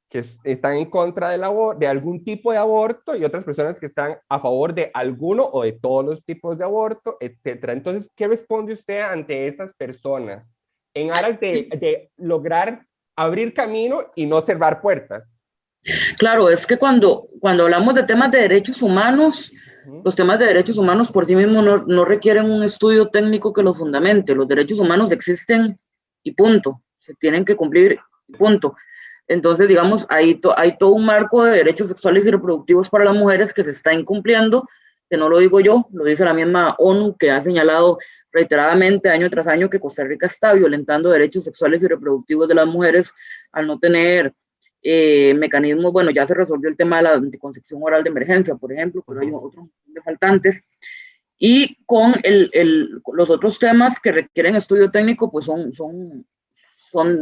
que están en contra de algún tipo de aborto y otras personas que están a favor de alguno o de todos los tipos de aborto, etcétera. Entonces, ¿qué responde usted ante esas personas en aras de lograr abrir camino y no cerrar puertas? Claro, es que cuando hablamos de temas de derechos humanos, los temas de derechos humanos por sí mismos no requieren un estudio técnico que los fundamente. Los derechos humanos existen y punto. Se tienen que cumplir y punto. Entonces, digamos, hay todo un marco de derechos sexuales y reproductivos para las mujeres que se está incumpliendo, que no lo digo yo, lo dice la misma ONU, que ha señalado reiteradamente año tras año que Costa Rica está violentando derechos sexuales y reproductivos de las mujeres al no tener mecanismos. Bueno, ya se resolvió el tema de la anticoncepción oral de emergencia, por ejemplo, pero hay otros de faltantes. Y con los otros temas que requieren estudio técnico, pues son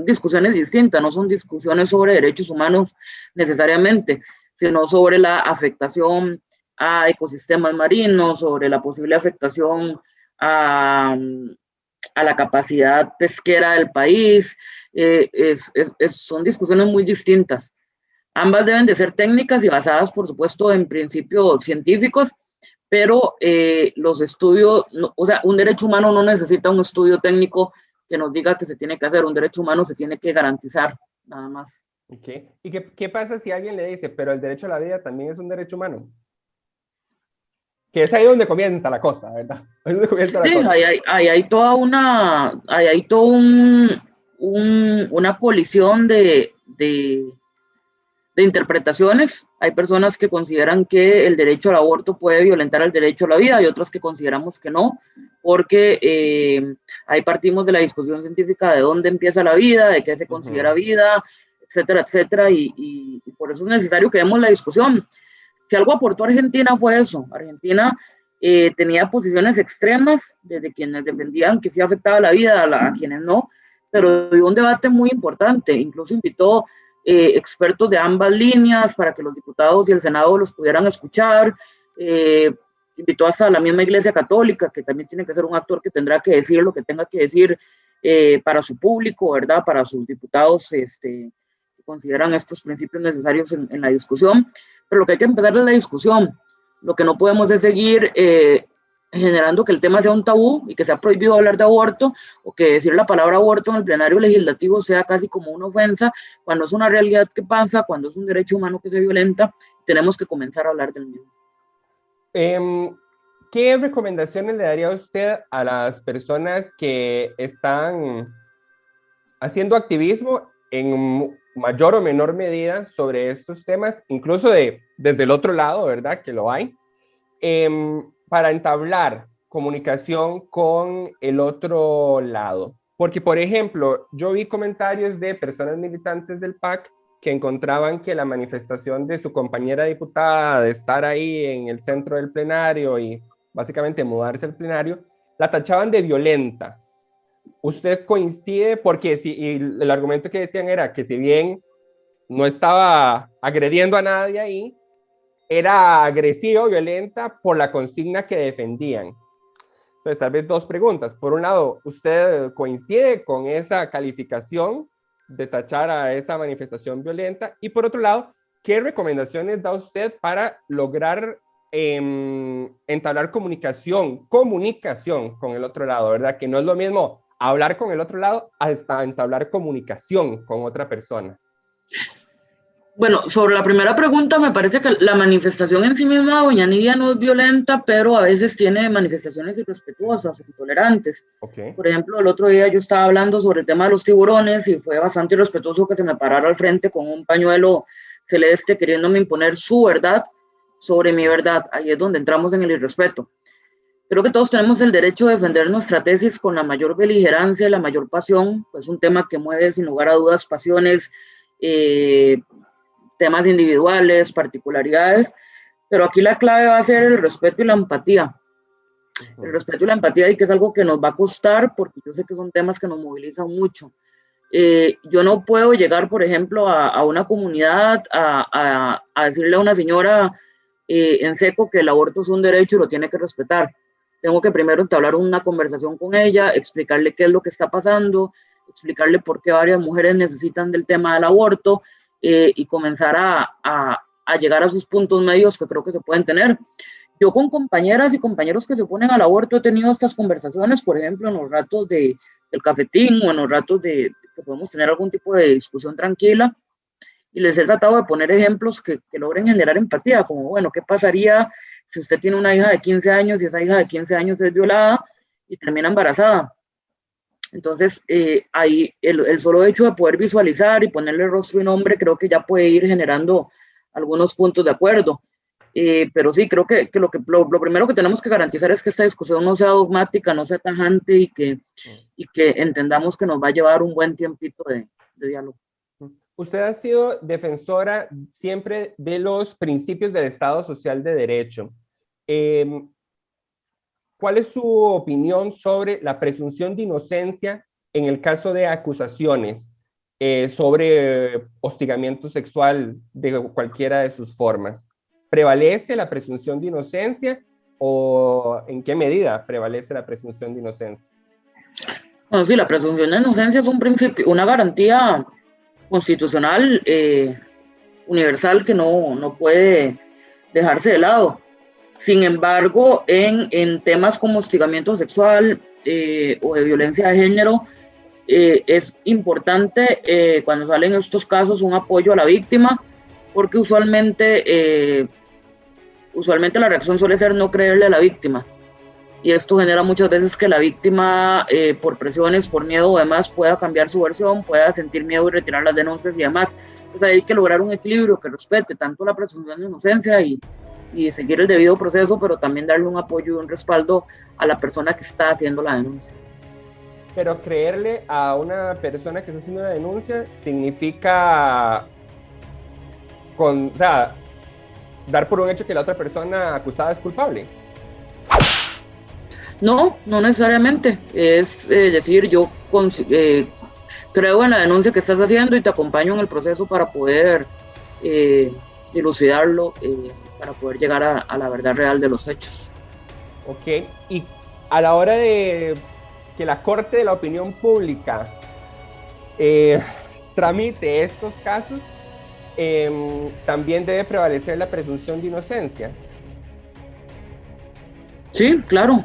discusiones distintas, no son discusiones sobre derechos humanos necesariamente, sino sobre la afectación a ecosistemas marinos, sobre la posible afectación a la capacidad pesquera del país. Son discusiones muy distintas. Ambas deben de ser técnicas y basadas, por supuesto, en principios científicos, pero los estudios, o sea, un derecho humano no necesita un estudio técnico que nos diga que se tiene que hacer. Un derecho humano se tiene que garantizar, nada más. Okay. ¿Y qué pasa si alguien le dice, pero el derecho a la vida también es un derecho humano? Que es ahí donde comienza la cosa, ¿verdad? Ahí donde comienza la cosa. Hay toda una colisión de interpretaciones. Hay personas que consideran que el derecho al aborto puede violentar el derecho a la vida y otras que consideramos que no, porque ahí partimos de la discusión científica de dónde empieza la vida, de qué se considera vida, etcétera, etcétera, y por eso es necesario que demos la discusión. Si algo aportó Argentina fue eso. Argentina tenía posiciones extremas, desde quienes defendían que sí afectaba la vida, a quienes no, pero dio un debate muy importante, incluso invitó expertos de ambas líneas para que los diputados y el Senado los pudieran escuchar, invitó hasta a la misma Iglesia Católica, que también tiene que ser un actor que tendrá que decir lo que tenga que decir para su público, ¿verdad? Para sus diputados que consideran estos principios necesarios en la discusión, pero lo que hay que empezar es la discusión. Lo que no podemos es seguir generando que el tema sea un tabú y que sea prohibido hablar de aborto, o que decir la palabra aborto en el plenario legislativo sea casi como una ofensa, cuando es una realidad que pasa, cuando es un derecho humano que se violenta. Tenemos que comenzar a hablar del mismo. ¿Qué recomendaciones le daría usted a las personas que están haciendo activismo en mayor o menor medida sobre estos temas, incluso desde el otro lado, ¿verdad? Que lo hay, para entablar comunicación con el otro lado? Porque, por ejemplo, yo vi comentarios de personas militantes del PAC que encontraban que la manifestación de su compañera diputada de estar ahí en el centro del plenario y básicamente mudarse al plenario, la tachaban de violenta. ¿Usted coincide? Porque y el argumento que decían era que si bien no estaba agrediendo a nadie ahí, era agresiva o violenta por la consigna que defendían. Entonces, tal vez dos preguntas. Por un lado, ¿usted coincide con esa calificación de tachar a esa manifestación violenta? Y por otro lado, ¿qué recomendaciones da usted para lograr entablar comunicación con el otro lado, ¿verdad? Que no es lo mismo hablar con el otro lado hasta entablar comunicación con otra persona. Bueno, sobre la primera pregunta, me parece que la manifestación en sí misma, doña Nidia, no es violenta, pero a veces tiene manifestaciones irrespetuosas o intolerantes. Okay. Por ejemplo, el otro día yo estaba hablando sobre el tema de los tiburones y fue bastante irrespetuoso que se me parara al frente con un pañuelo celeste queriéndome imponer su verdad sobre mi verdad. Ahí es donde entramos en el irrespeto. Creo que todos tenemos el derecho de defender nuestra tesis con la mayor beligerancia y la mayor pasión, pues un tema que mueve sin lugar a dudas pasiones, temas individuales, particularidades, pero aquí la clave va a ser el respeto y la empatía. El respeto y la empatía, y que es algo que nos va a costar, porque yo sé que son temas que nos movilizan mucho. Yo no puedo llegar, por ejemplo, a una comunidad a decirle a una señora en seco que el aborto es un derecho y lo tiene que respetar. Tengo que primero entablar una conversación con ella, explicarle qué es lo que está pasando, explicarle por qué varias mujeres necesitan del tema del aborto y comenzar a llegar a sus puntos medios que creo que se pueden tener. Yo con compañeras y compañeros que se oponen al aborto he tenido estas conversaciones, por ejemplo, en los ratos del cafetín o en los ratos que podemos tener algún tipo de discusión tranquila, y les he tratado de poner ejemplos que logren generar empatía, como, bueno, ¿qué pasaría si usted tiene una hija de 15 años y esa hija de 15 años es violada y termina embarazada? Entonces, ahí el solo hecho de poder visualizar y ponerle rostro y nombre creo que ya puede ir generando algunos puntos de acuerdo. Pero sí, creo que lo primero que tenemos que garantizar es que esta discusión no sea dogmática, no sea tajante y que entendamos que nos va a llevar un buen tiempito de diálogo. Usted ha sido defensora siempre de los principios del Estado Social de Derecho. ¿Cuál es su opinión sobre la presunción de inocencia en el caso de acusaciones sobre hostigamiento sexual de cualquiera de sus formas? ¿Prevalece la presunción de inocencia o en qué medida prevalece la presunción de inocencia? Bueno, sí, la presunción de inocencia es un principio, una garantía constitucional universal que no puede dejarse de lado. Sin embargo, en temas como hostigamiento sexual o de violencia de género, es importante cuando salen estos casos un apoyo a la víctima, porque usualmente la reacción suele ser no creerle a la víctima. Y esto genera muchas veces que la víctima, por presiones, por miedo o demás, pueda cambiar su versión, pueda sentir miedo y retirar las denuncias y demás. Entonces hay que lograr un equilibrio que respete tanto la presunción de inocencia y seguir el debido proceso, pero también darle un apoyo y un respaldo a la persona que está haciendo la denuncia. Pero creerle a una persona que está haciendo una denuncia significa dar por un hecho que la otra persona acusada es culpable. No necesariamente. Es decir, yo creo en la denuncia que estás haciendo y te acompaño en el proceso para poder dilucidarlo, para poder llegar a la verdad real de los hechos. Ok, y a la hora de que la Corte de la Opinión Pública tramite estos casos, también debe prevalecer la presunción de inocencia. Sí, claro,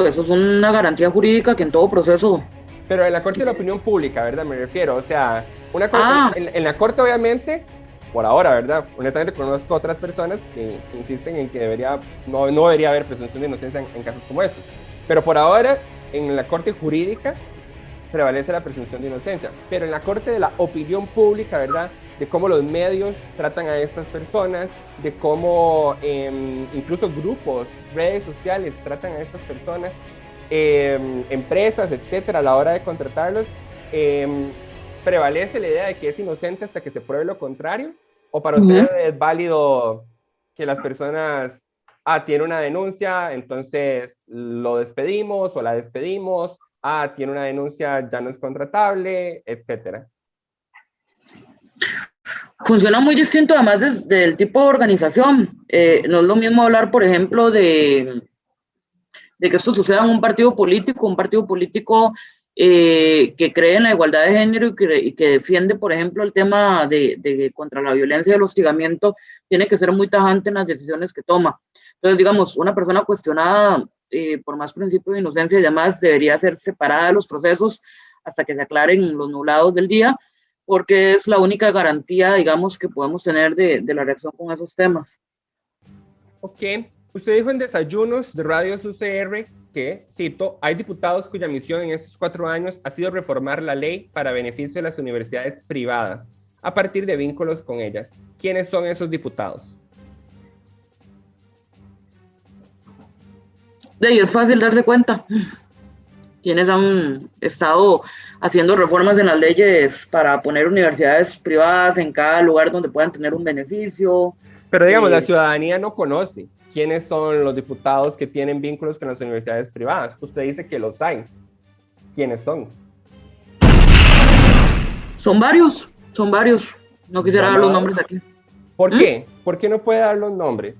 eso es una garantía jurídica que en todo proceso... Pero en la Corte de la Opinión Pública, ¿verdad? Me refiero, o sea, en la Corte obviamente, por ahora, ¿verdad? Honestamente conozco otras personas que insisten en que no debería haber presunción de inocencia en casos como estos. Pero por ahora, en la Corte Jurídica prevalece la presunción de inocencia. Pero en la Corte de la Opinión Pública, ¿verdad? De cómo los medios tratan a estas personas, de cómo incluso grupos, redes sociales tratan a estas personas, empresas, etcétera, a la hora de contratarlos, prevalece la idea de que es inocente hasta que se pruebe lo contrario, o para usted es válido que las personas tiene una denuncia, entonces lo despedimos o la despedimos, tiene una denuncia, ya no es contratable, etcétera. Funciona muy distinto además del tipo de organización. No es lo mismo hablar, por ejemplo, de que esto suceda en un partido político que cree en la igualdad de género y que defiende, por ejemplo, el tema de contra la violencia y el hostigamiento, tiene que ser muy tajante en las decisiones que toma. Entonces, digamos, una persona cuestionada por más principio de inocencia y demás debería ser separada de los procesos hasta que se aclaren los nublados del día, porque es la única garantía, digamos, que podemos tener de la reacción con esos temas. Ok. Usted dijo en Desayunos de Radio UCR que, cito, hay diputados cuya misión en estos 4 años ha sido reformar la ley para beneficio de las universidades privadas, a partir de vínculos con ellas. ¿Quiénes son esos diputados? Es fácil darse cuenta. Quienes han estado haciendo reformas en las leyes para poner universidades privadas en cada lugar donde puedan tener un beneficio. Pero digamos, la ciudadanía no conoce quiénes son los diputados que tienen vínculos con las universidades privadas. Usted dice que los hay. ¿Quiénes son? Son varios. No quisiera dar los nombres aquí. ¿Por qué? ¿Por qué no puede dar los nombres?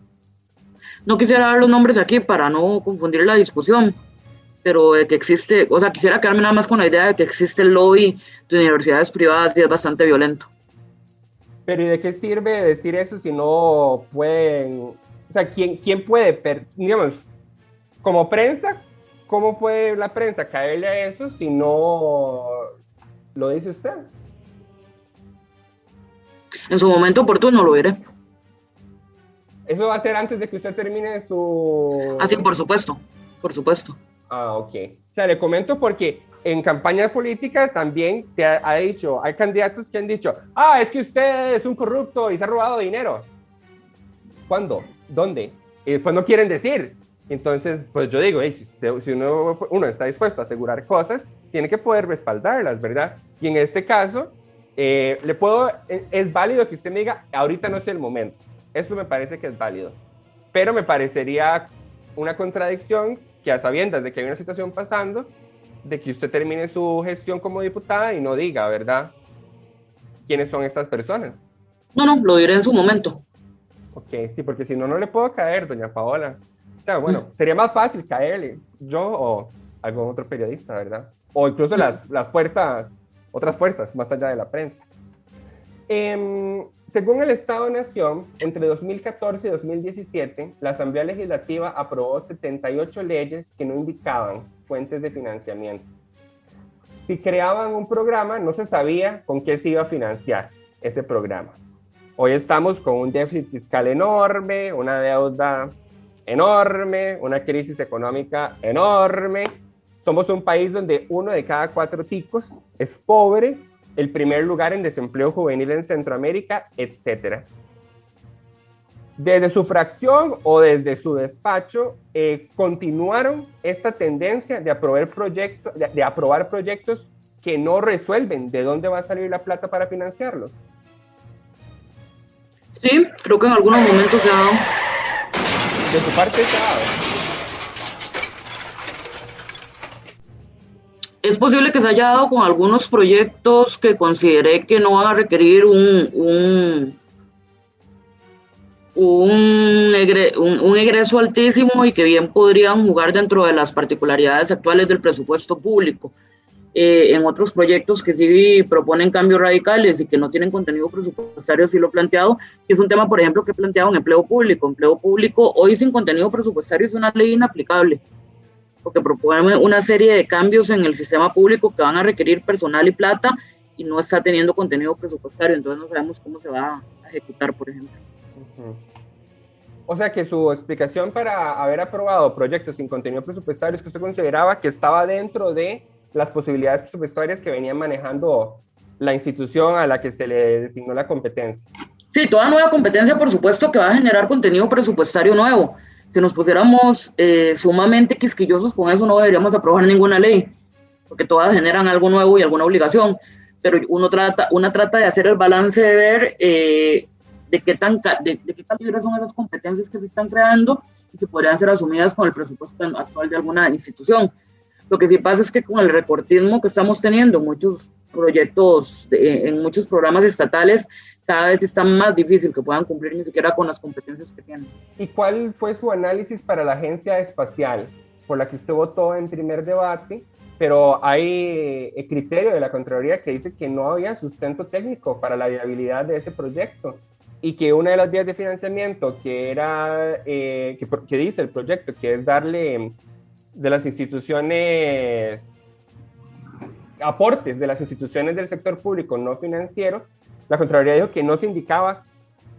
No quisiera dar los nombres aquí para no confundir la discusión, pero de que existe, o sea, quisiera quedarme nada más con la idea de que existe el lobby de universidades privadas y es bastante violento. Pero ¿y de qué sirve decir eso si no pueden? O sea, ¿quién puede, digamos, como prensa, cómo puede la prensa caerle a eso si no lo dice usted? En su momento oportuno lo diré. ¿Eso va a ser antes de que usted termine su...? Ah, sí, por supuesto. Ah, ok. O sea, le comento porque en campaña política también se ha dicho, hay candidatos que han dicho, es que usted es un corrupto y se ha robado dinero. ¿Cuándo? ¿Dónde? Y después no quieren decir. Entonces, pues yo digo, si uno está dispuesto a asegurar cosas, tiene que poder respaldarlas, ¿verdad? Y en este caso, es válido que usted me diga, ahorita no es el momento. Eso me parece que es válido. Pero me parecería una contradicción que a sabiendas de que hay una situación pasando, de que usted termine su gestión como diputada y no diga, ¿verdad? ¿Quiénes son estas personas? No, lo diré en su momento. Ok, sí, porque si no, no le puedo caer, doña Paola. O sea, bueno, sería más fácil caerle, yo o algún otro periodista, ¿verdad? O incluso las fuerzas, otras fuerzas más allá de la prensa. Según el Estado-Nación, entre 2014 y 2017, la Asamblea Legislativa aprobó 78 leyes que no indicaban fuentes de financiamiento. Si creaban un programa, no se sabía con qué se iba a financiar ese programa. Hoy estamos con un déficit fiscal enorme, una deuda enorme, una crisis económica enorme. Somos un país donde 1 de cada 4 ticos es pobre, el primer lugar en desempleo juvenil en Centroamérica, etc. Desde su fracción o desde su despacho, continuaron esta tendencia de aprobar proyectos que no resuelven de dónde va a salir la plata para financiarlos. Sí, creo que en algunos momentos se ha dado. De su parte se ha dado. Es posible que se haya dado con algunos proyectos que consideré que no van a requerir un egreso altísimo y que bien podrían jugar dentro de las particularidades actuales del presupuesto público. En otros proyectos que sí proponen cambios radicales y que no tienen contenido presupuestario, sí lo he planteado, que es un tema, por ejemplo, que he planteado en empleo público. Empleo público hoy sin contenido presupuestario es una ley inaplicable, porque propone una serie de cambios en el sistema público que van a requerir personal y plata y no está teniendo contenido presupuestario, entonces no sabemos cómo se va a ejecutar, por ejemplo. O sea que su explicación para haber aprobado proyectos sin contenido presupuestario es que usted consideraba que estaba dentro de las posibilidades presupuestarias que venía manejando la institución a la que se le designó la competencia. Sí, toda nueva competencia, por supuesto, que va a generar contenido presupuestario nuevo. Si nos pusiéramos sumamente quisquillosos con eso, no deberíamos aprobar ninguna ley, porque todas generan algo nuevo y alguna obligación, pero una trata de hacer el balance de ver de qué calibre son esas competencias que se están creando y que podrían ser asumidas con el presupuesto actual de alguna institución. Lo que sí pasa es que con el recortismo que estamos teniendo en muchos proyectos, en muchos programas estatales, cada vez está más difícil que puedan cumplir ni siquiera con las competencias que tienen. ¿Y cuál fue su análisis para la Agencia Espacial, por la que usted votó en primer debate? Pero hay el criterio de la Contraloría que dice que no había sustento técnico para la viabilidad de ese proyecto y que una de las vías de financiamiento que era, que dice el proyecto, que es darle de las instituciones, aportes de las instituciones del sector público no financiero, la Contraloría dijo que no se indicaba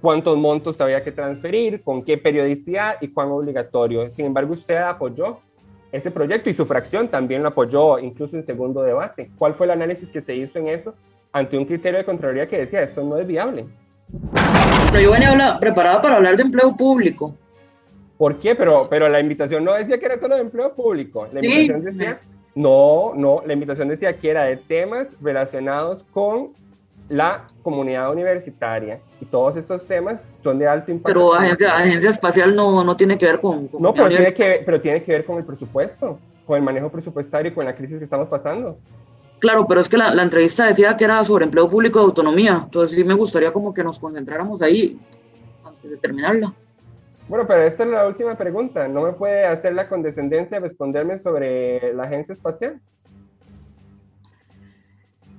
cuántos montos había que transferir, con qué periodicidad y cuán obligatorio. Sin embargo, usted apoyó ese proyecto y su fracción también lo apoyó, incluso en segundo debate. ¿Cuál fue el análisis que se hizo en eso ante un criterio de Contraloría que decía esto no es viable? Pero yo venía preparada para hablar de empleo público. ¿Por qué? Pero la invitación no decía que era solo de empleo público. La invitación decía, la invitación decía que era de temas relacionados con la comunidad universitaria. Y todos estos temas son de alto impacto. Pero agencia espacial no tiene que ver con no, pero tiene que ver con el presupuesto, con el manejo presupuestario y con la crisis que estamos pasando. Claro, pero es que la entrevista decía que era sobre empleo público de autonomía, entonces sí me gustaría como que nos concentráramos ahí antes de terminarla. Bueno, pero esta es la última pregunta. ¿No me puede hacer la condescendencia de responderme sobre la agencia espacial?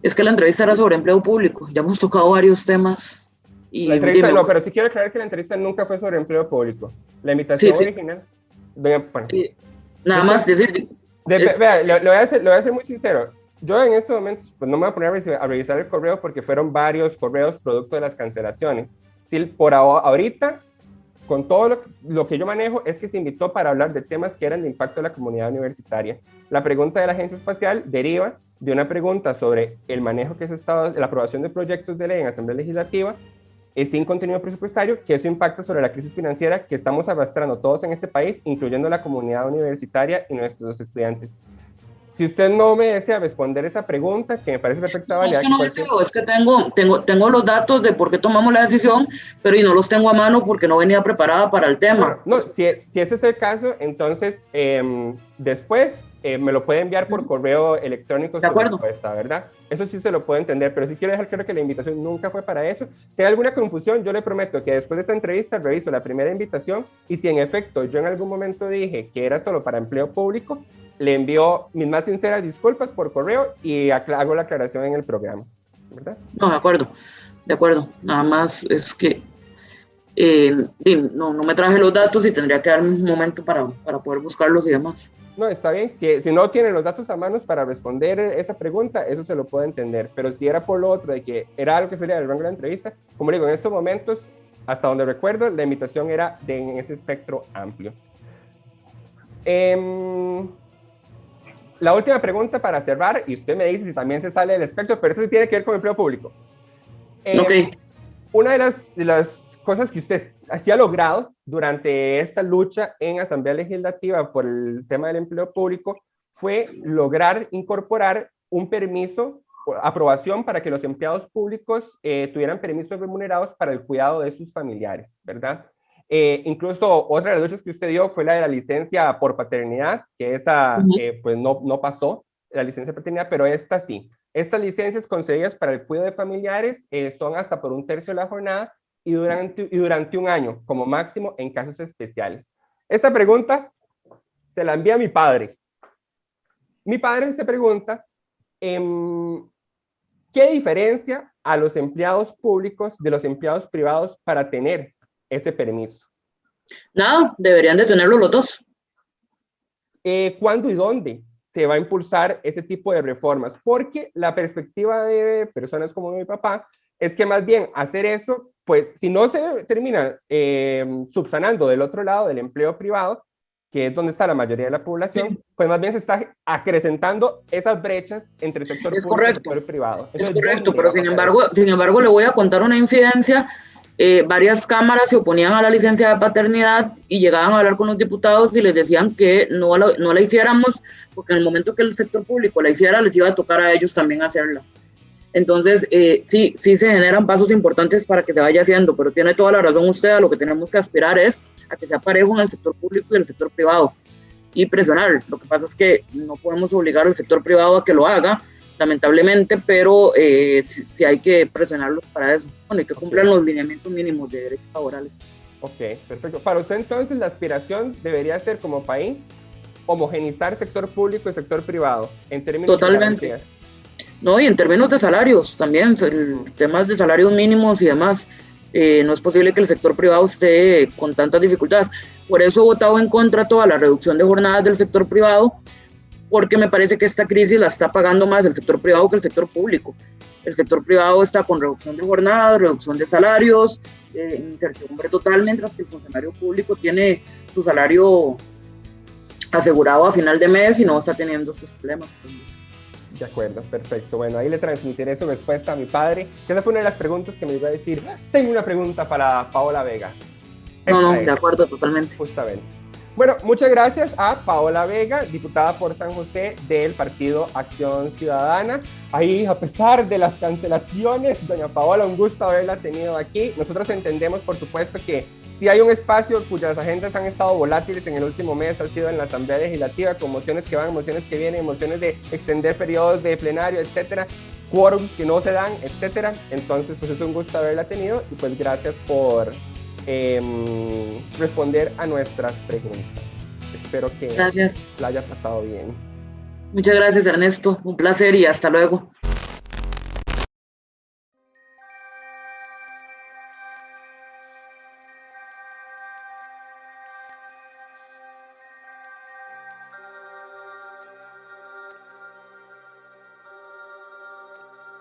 Es que la entrevista era sobre empleo público, ya hemos tocado varios temas. Y La entrevista, no, pero sí quiero aclarar que la entrevista nunca fue sobre empleo público. La invitación original... Venga, bueno. Nada más decir... Vea, lo voy a ser muy sincero. Yo en estos momentos pues no me voy a poner a revisar el correo porque fueron varios correos producto de las cancelaciones. Sí, por ahorita, con todo lo que yo manejo, es que se invitó para hablar de temas que eran de impacto de la comunidad universitaria. La pregunta de la agencia espacial deriva de una pregunta sobre el manejo que se estaba, la aprobación de proyectos de ley en Asamblea Legislativa sin contenido presupuestario, que eso impacta sobre la crisis financiera que estamos arrastrando todos en este país, incluyendo la comunidad universitaria y nuestros estudiantes. Si usted no me desea responder esa pregunta, que me parece perfecta, validad. No, es que no es que tengo los datos de por qué tomamos la decisión, pero y no los tengo a mano porque no venía preparada para el tema. No, si ese es el caso, entonces después me lo puede enviar por correo electrónico. De acuerdo. Respuesta, ¿verdad? Eso sí se lo puedo entender, pero sí quiero dejar claro que la invitación nunca fue para eso. Si hay alguna confusión, yo le prometo que después de esta entrevista reviso la primera invitación y si en efecto yo en algún momento dije que era solo para empleo público, le envío mis más sinceras disculpas por correo y hago la aclaración en el programa, ¿verdad? No, de acuerdo. Nada más es que no me traje los datos y tendría que darme un momento para poder buscarlos y demás. No, está bien. Si no tiene los datos a manos para responder esa pregunta, eso se lo puedo entender. Pero si era por lo otro, de que era algo que sería del rango de la entrevista, como digo, en estos momentos, hasta donde recuerdo, la invitación era en ese espectro amplio. La última pregunta para cerrar, y usted me dice si también se sale del espectro, pero eso sí tiene que ver con empleo público. Ok. Una de las cosas que usted sí ha logrado durante esta lucha en Asamblea Legislativa por el tema del empleo público fue lograr incorporar un permiso, aprobación para que los empleados públicos tuvieran permisos remunerados para el cuidado de sus familiares, ¿verdad? Incluso otra de las luchas que usted dio fue la de la licencia por paternidad, que esa pues no pasó, la licencia de paternidad, pero esta sí. Estas licencias concedidas para el cuidado de familiares son hasta por 1/3 de la jornada y durante un año, como máximo en casos especiales. Esta pregunta se la envía a mi padre. Mi padre se pregunta, ¿qué diferencia a los empleados públicos de los empleados privados para tener ese permiso? Nada, deberían de tenerlo los dos. ¿Cuándo y dónde se va a impulsar ese tipo de reformas? Porque la perspectiva de personas como mi papá es que más bien hacer eso, pues si no se termina subsanando del otro lado del empleo privado, que es donde está la mayoría de la población, pues más bien se está acrecentando esas brechas entre el sector público y el sector privado. Entonces, es correcto, pero sin embargo le voy a contar una infidencia. Varias cámaras se oponían a la licencia de paternidad y llegaban a hablar con los diputados y les decían que no la hiciéramos porque en el momento que el sector público la hiciera les iba a tocar a ellos también hacerla. Entonces, sí se generan pasos importantes para que se vaya haciendo, pero tiene toda la razón usted, a lo que tenemos que aspirar es a que sea parejo en el sector público y el sector privado y presionar. Lo que pasa es que no podemos obligar al sector privado a que lo haga, lamentablemente, pero sí hay que presionarlos para eso. Bueno, hay que cumplir los lineamientos mínimos de derechos laborales. Ok, perfecto. Para usted entonces la aspiración debería ser como país homogenizar sector público y sector privado en términos totalmente. De garantías. No, y en términos de salarios también, temas de salarios mínimos y demás. No es posible que el sector privado esté con tantas dificultades. Por eso he votado en contra toda la reducción de jornadas del sector privado, porque me parece que esta crisis la está pagando más el sector privado que el sector público. El sector privado está con reducción de jornadas, reducción de salarios, incertidumbre total, mientras que el funcionario público tiene su salario asegurado a final de mes y no está teniendo sus problemas. De acuerdo, perfecto. Bueno, ahí le transmitiré su respuesta a mi padre, que esa fue una de las preguntas que me iba a decir. Tengo una pregunta para Paola Vega. No, de acuerdo, totalmente. Justamente. Bueno, muchas gracias a Paola Vega, diputada por San José del Partido Acción Ciudadana. Ahí, a pesar de las cancelaciones, doña Paola, un gusto haberla tenido aquí. Nosotros entendemos, por supuesto, que Si hay un espacio cuyas agendas han estado volátiles en el último mes, ha sido en la Asamblea Legislativa, con mociones que van, mociones que vienen, mociones de extender periodos de plenario, etcétera, quórums que no se dan, etcétera. Entonces, pues es un gusto haberla tenido y pues gracias por responder a nuestras preguntas. Espero que la haya pasado bien. Muchas gracias, Ernesto. Un placer y hasta luego.